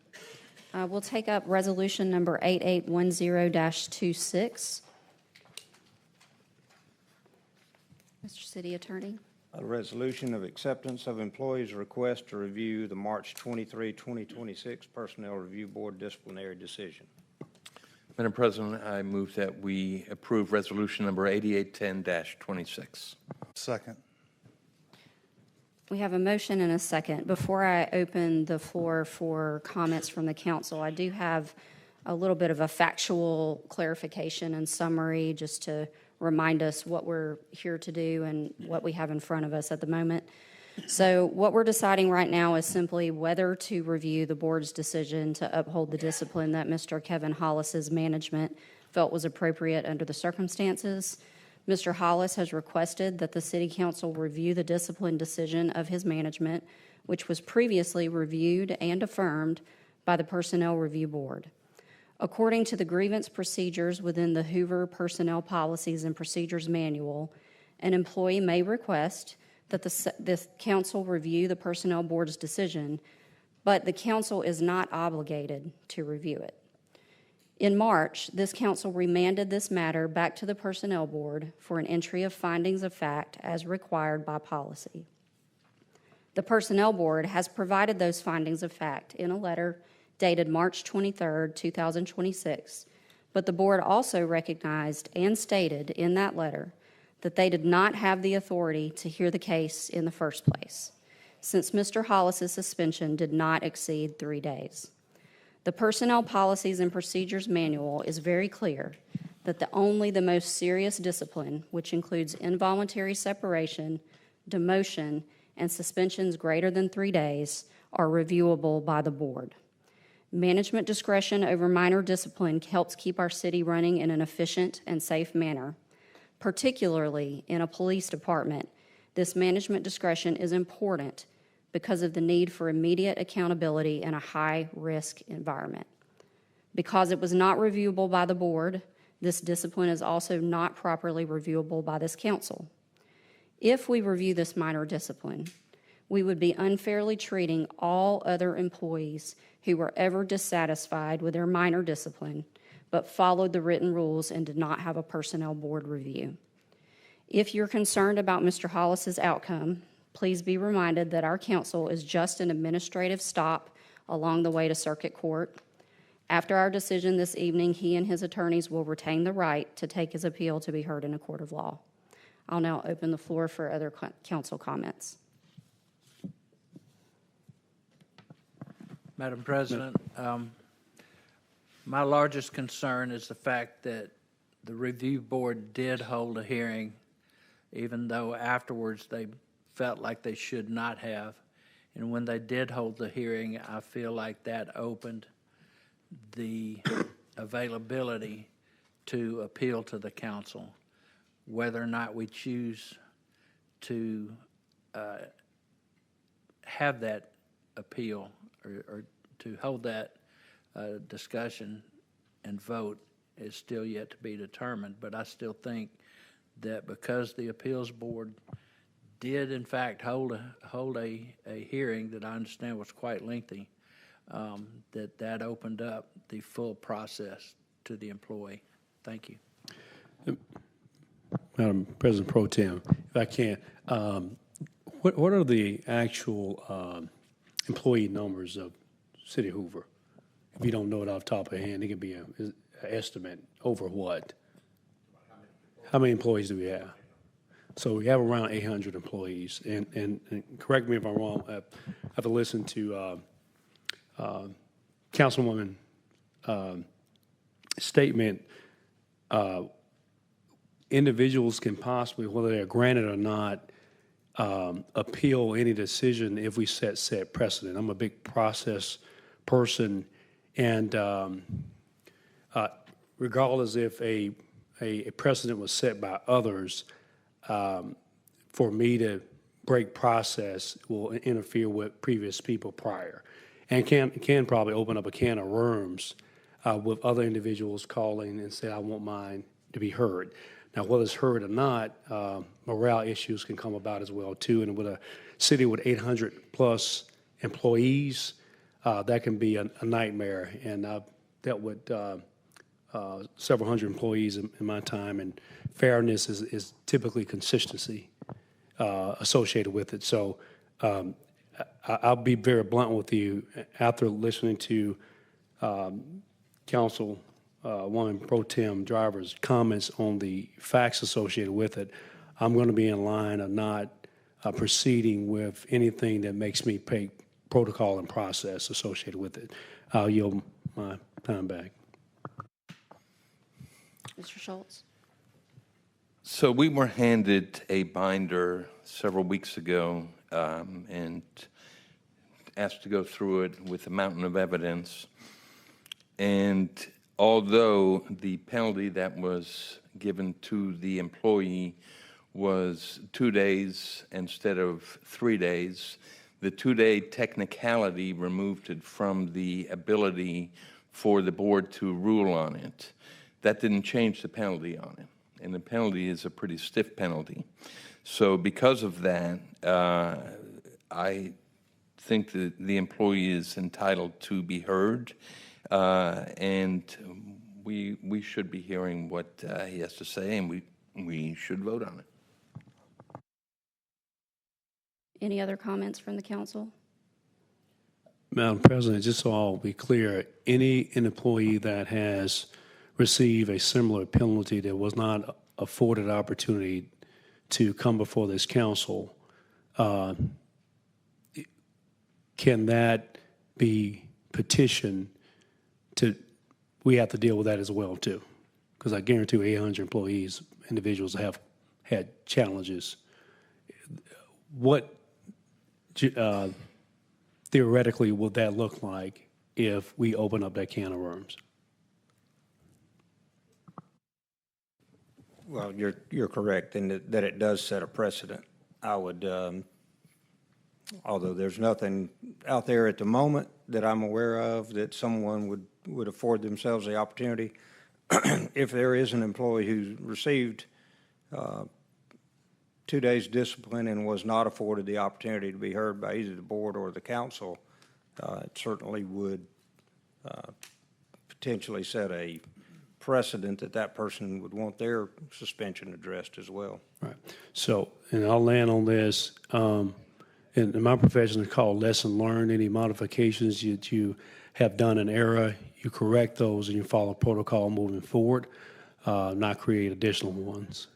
We'll take up resolution number 8810-26. Mr. City Attorney. A resolution of acceptance of employees' request to review the March 23, 2026 Personnel Review Board disciplinary decision. Madam President, I move that we approve resolution number 8810-26. Second. We have a motion and a second. Before I open the floor for comments from the council, I do have a little bit of a factual clarification and summary just to remind us what we're here to do and what we have in front of us at the moment. So what we're deciding right now is simply whether to review the board's decision to uphold the discipline that Mr. Kevin Hollis's management felt was appropriate under the circumstances. Mr. Hollis has requested that the City Council review the discipline decision of his management, which was previously reviewed and affirmed by the Personnel Review Board. According to the grievance procedures within the Hoover Personnel Policies and Procedures Manual, an employee may request that the council review the Personnel Board's decision, but the council is not obligated to review it. In March, this council remanded this matter back to the Personnel Board for an entry of findings of fact as required by policy. The Personnel Board has provided those findings of fact in a letter dated March 23, 2026, but the board also recognized and stated in that letter that they did not have the authority to hear the case in the first place, since Mr. Hollis's suspension did not exceed 3 days. The Personnel Policies and Procedures Manual is very clear that only the most serious discipline, which includes involuntary separation, demotion, and suspensions greater than 3 days, are reviewable by the board. Management discretion over minor discipline helps keep our city running in an efficient and safe manner. Particularly in a police department, this management discretion is important because of the need for immediate accountability in a high-risk environment. Because it was not reviewable by the board, this discipline is also not properly reviewable by this council. If we review this minor discipline, we would be unfairly treating all other employees who were ever dissatisfied with their minor discipline but followed the written rules and did not have a personnel board review. If you're concerned about Mr. Hollis's outcome, please be reminded that our council is just an administrative stop along the way to circuit court. After our decision this evening, he and his attorneys will retain the right to take his appeal to be heard in a court of law. I'll now open the floor for other council comments. Madam President, my largest concern is the fact that the review board did hold a hearing, even though afterwards they felt like they should not have. And when they did hold the hearing, I feel like that opened the availability to appeal to the council. Whether or not we choose to have that appeal or to hold that discussion and vote is still yet to be determined. But I still think that because the appeals board did in fact hold a hearing that I understand was quite lengthy, that opened up the full process to the employee. Thank you. Madam President Pro-Tem, if I can, what are the actual employee numbers of City of Hoover? If you don't know it off the top of your hand, it could be an estimate over what? How many employees do we have? So we have around 800 employees. And correct me if I'm wrong, I have to listen to Councilwoman statement. Individuals can possibly, whether they're granted or not, appeal any decision if we set precedent. I'm a big process person, and regardless if a precedent was set by others, for me to break process will interfere with previous people prior, and can probably open up a can of worms with other individuals calling and say, I want mine to be heard. Now, whether it's heard or not, morale issues can come about as well, too. And with a city with 800-plus employees, that can be a nightmare. And I've dealt with several hundred employees in my time, and fairness is typically consistency associated with it. So I'll be very blunt with you. After listening to Woman Pro-Tem Driver's comments on the facts associated with it, I'm going to be in line of not proceeding with anything that makes me pay protocol and process associated with it. I'll yield my time back. Mr. Schultz? So we were handed a binder several weeks ago and asked to go through it with a mountain of evidence. And although the penalty that was given to the employee was 2 days instead of 3 days, the 2-day technicality removed it from the ability for the board to rule on it. That didn't change the penalty on it, and the penalty is a pretty stiff penalty. So because of that, I think that the employee is entitled to be heard, and we should be hearing what he has to say, and we should vote on it. Any other comments from the council? Madam President, just so I'll be clear, any employee that has received a similar penalty that was not afforded opportunity to come before this council, can that be petitioned to, we have to deal with that as well too? Because I guarantee 800 employees, individuals have had challenges. What theoretically would that look like if we open up that can of worms? Well, you're correct in that it does set a precedent. I would, although there's nothing out there at the moment that I'm aware of that someone would afford themselves the opportunity. If there is an employee who's received 2 days discipline and was not afforded the opportunity to be heard by either the board or the council, it certainly would potentially set a precedent that person would want their suspension addressed as well. Right. So, and I'll land on this. In my profession, it's called lesson learned. Any modifications that you have done in error, you correct those and you follow protocol moving forward, not create additional ones.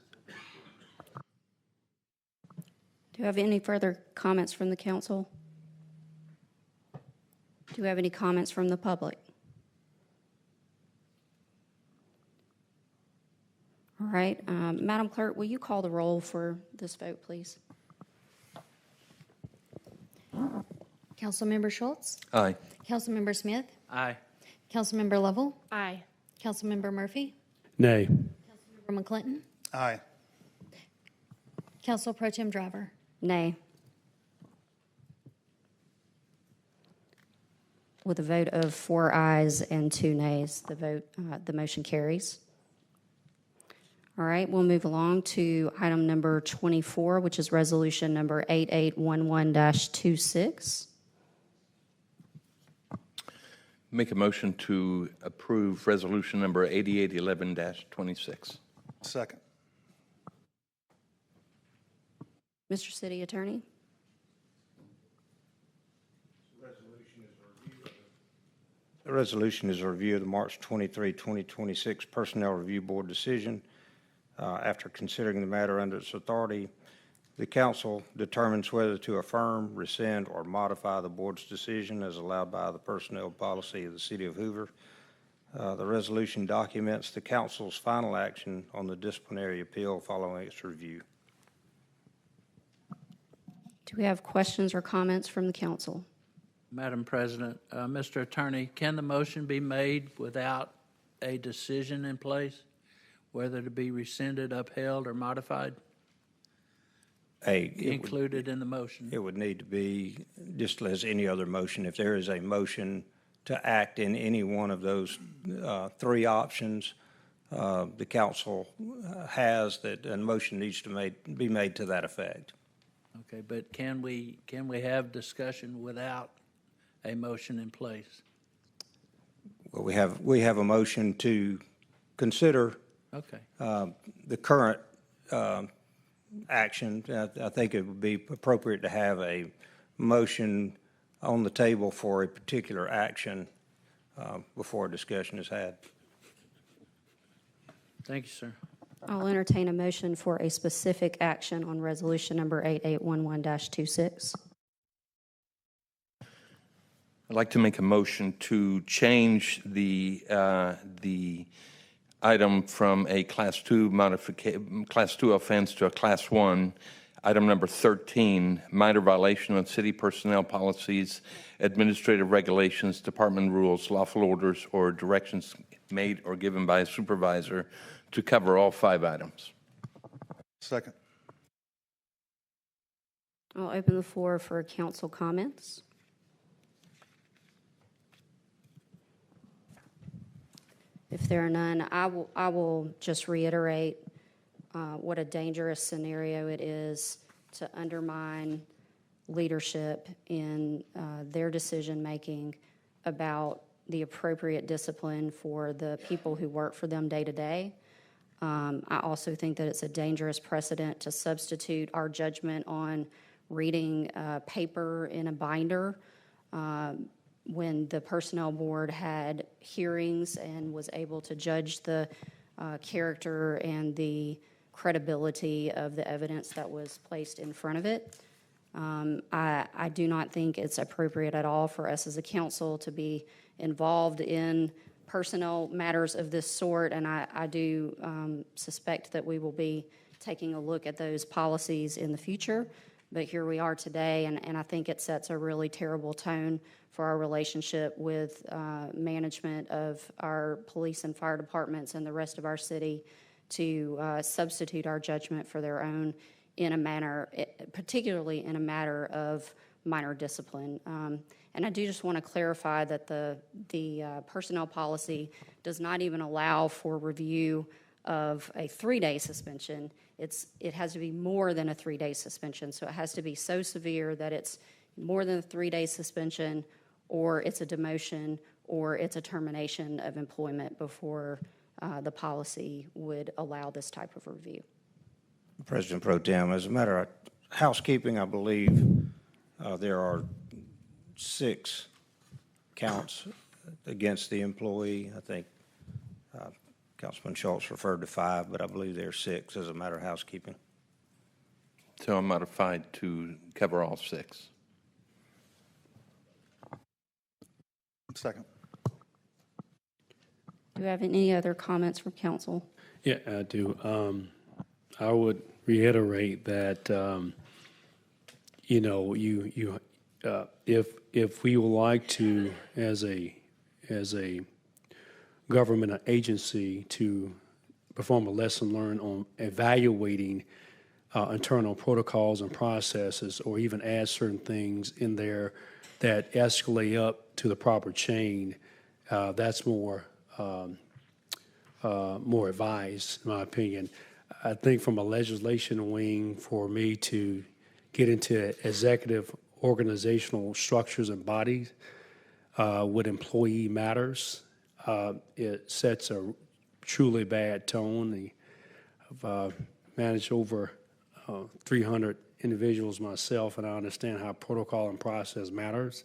Do you have any further comments from the council? Do you have any comments from the public? All right, Madam Clerk, will you call the roll for this vote, please? Councilmember Schultz? Aye. Councilmember Smith? Aye. Councilmember Lovell? Aye. Councilmember Murphy? Nay. Councilmember McClinton? Aye. Council Pro-Tem Driver? Nay. With a vote of 4 ayes and 2 nays, the motion carries. All right, we'll move along to item number 24, which is resolution number 8811-26. Make a motion to approve resolution number 8811-26. Second. Mr. City Attorney? The resolution is a review of the March 23, 2026 Personnel Review Board decision. After considering the matter under its authority, the council determines whether to affirm, rescind, or modify the board's decision as allowed by the personnel policy of the City of Hoover. The resolution documents the council's final action on the disciplinary appeal following its review. Do we have questions or comments from the council? Madam President, Mr. Attorney, can the motion be made without a decision in place, whether to be rescinded, upheld, or modified? Included in the motion? It would need to be just as any other motion. If there is a motion to act in any one of those 3 options, the council has that a motion needs to be made to that effect. Okay, but can we have discussion without a motion in place? Well, we have a motion to consider Okay. the current action. I think it would be appropriate to have a motion on the table for a particular action before a discussion is had. Thank you, sir. I'll entertain a motion for a specific action on resolution number 8811-26. I'd like to make a motion to change the item from a Class 2 offense to a Class 1. Item number 13, minor violation of city personnel policies, administrative regulations, department rules, lawful orders, or directions made or given by a supervisor to cover all 5 items. Second. I'll open the floor for council comments. If there are none, I will just reiterate what a dangerous scenario it is to undermine leadership in their decision-making about the appropriate discipline for the people who work for them day to day. I also think that it's a dangerous precedent to substitute our judgment on reading paper in a binder when the Personnel Board had hearings and was able to judge the character and the credibility of the evidence that was placed in front of it. I do not think it's appropriate at all for us as a council to be involved in personnel matters of this sort, and I do suspect that we will be taking a look at those policies in the future. But here we are today, and I think it sets a really terrible tone for our relationship with management of our police and fire departments and the rest of our city to substitute our judgment for their own in a manner, particularly in a matter of minor discipline. And I do just want to clarify that the personnel policy does not even allow for review of a 3-day suspension. It has to be more than a 3-day suspension. So it has to be so severe that it's more than a 3-day suspension, or it's a demotion, or it's a termination of employment before the policy would allow this type of review. President Pro-Tem, as a matter of housekeeping, I believe there are 6 counts against the employee. I think Councilman Schultz referred to 5, but I believe there are 6 as a matter of housekeeping. So I'm modified to cover all 6. Second. Do you have any other comments from council? Yeah, I do. I would reiterate that, if we would like to, as a government agency, to perform a lesson learned on evaluating internal protocols and processes, or even add certain things in there that escalate up to the proper chain, that's more advised, in my opinion. I think from a legislation wing, for me to get into executive organizational structures and bodies with employee matters, it sets a truly bad tone. I've managed over 300 individuals myself, and I understand how protocol and process matters.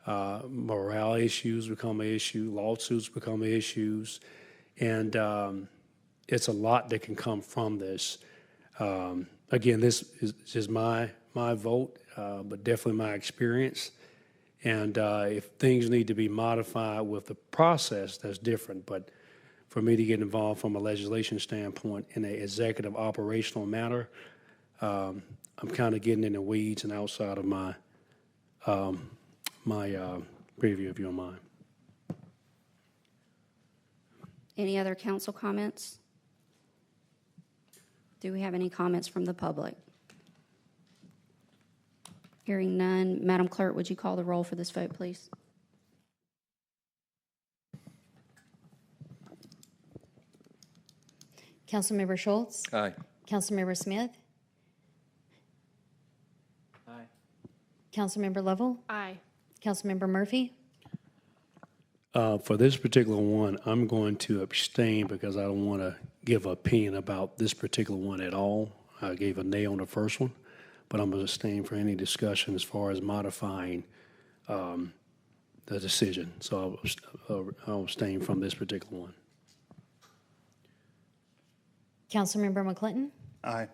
Morale issues become an issue, lawsuits become issues, and it's a lot that can come from this. Again, this is just my vote, but definitely my experience. And if things need to be modified with the process, that's different. But for me to get involved from a legislation standpoint in an executive operational matter, I'm kind of getting in the weeds and outside of my preview, if you don't mind. Any other council comments? Do we have any comments from the public? Hearing none, Madam Clerk, would you call the roll for this vote, please? Councilmember Schultz? Aye. Councilmember Smith? Aye. Councilmember Lovell? Aye. Councilmember Murphy? For this particular one, I'm going to abstain because I don't want to give an opinion about this particular one at all. I gave a nay on the first one, but I'm going to abstain for any discussion as far as modifying the decision. So I'll abstain from this particular one. Councilmember McClinton? Aye.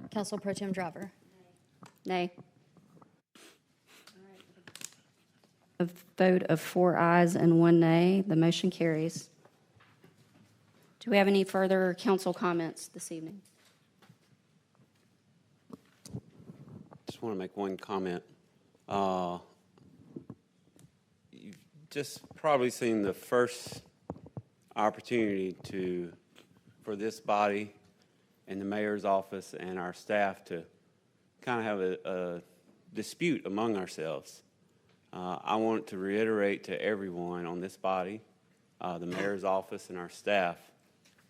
Council Pro-Tem Driver? Nay. A vote of 4 ayes and 1 nay, the motion carries. Do we have any further council comments this evening? Just want to make one comment. You've just probably seen the first opportunity for this body and the mayor's office and our staff to kind of have a dispute among ourselves. I want to reiterate to everyone on this body the mayor's office and our staff,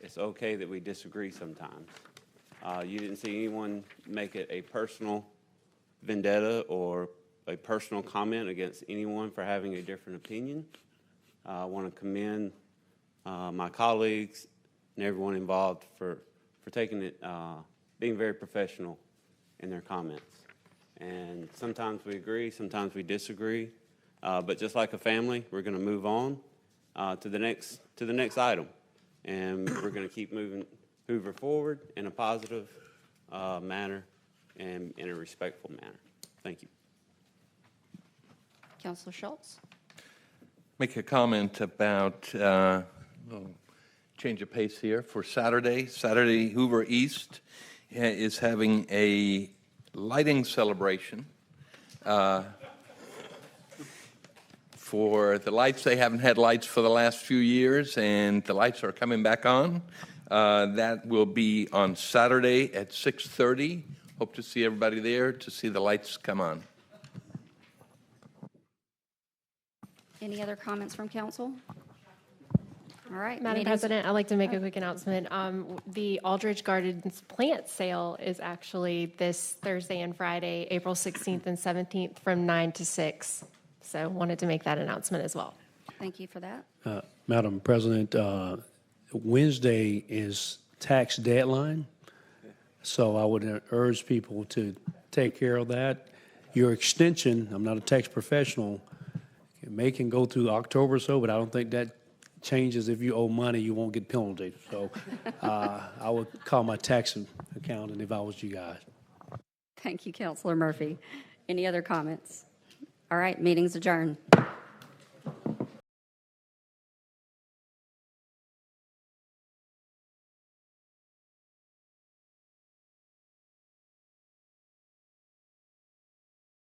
it's okay that we disagree sometimes. You didn't see anyone make it a personal vendetta or a personal comment against anyone for having a different opinion. I want to commend my colleagues and everyone involved for taking it, being very professional in their comments. And sometimes we agree, sometimes we disagree, but just like a family, we're going to move on to the next item, and we're going to keep moving Hoover forward in a positive manner and in a respectful manner. Thank you. Councilor Schultz? Make a comment about change of pace here for Saturday. Saturday, Hoover East is having a lighting celebration. For the lights, they haven't had lights for the last few years, and the lights are coming back on. That will be on Saturday at 6:30. Hope to see everybody there to see the lights come on. Any other comments from council? All right. Madam meetings- President, I'd like to make a quick announcement. The Aldridge Gardens plant sale is actually this Thursday and Friday, April 16th and 17th from 9 to 6. So wanted to make that announcement as well. Thank you for that. Madam President, Wednesday is tax deadline, so I would urge people to take care of that. Your extension, I'm not a tax professional, can go through October or so, but I don't think that changes. If you owe money, you won't get penalties. So I would call my tax accountant if I was you guys. Thank you, Councilor Murphy. Any other comments? All right, meeting's adjourned.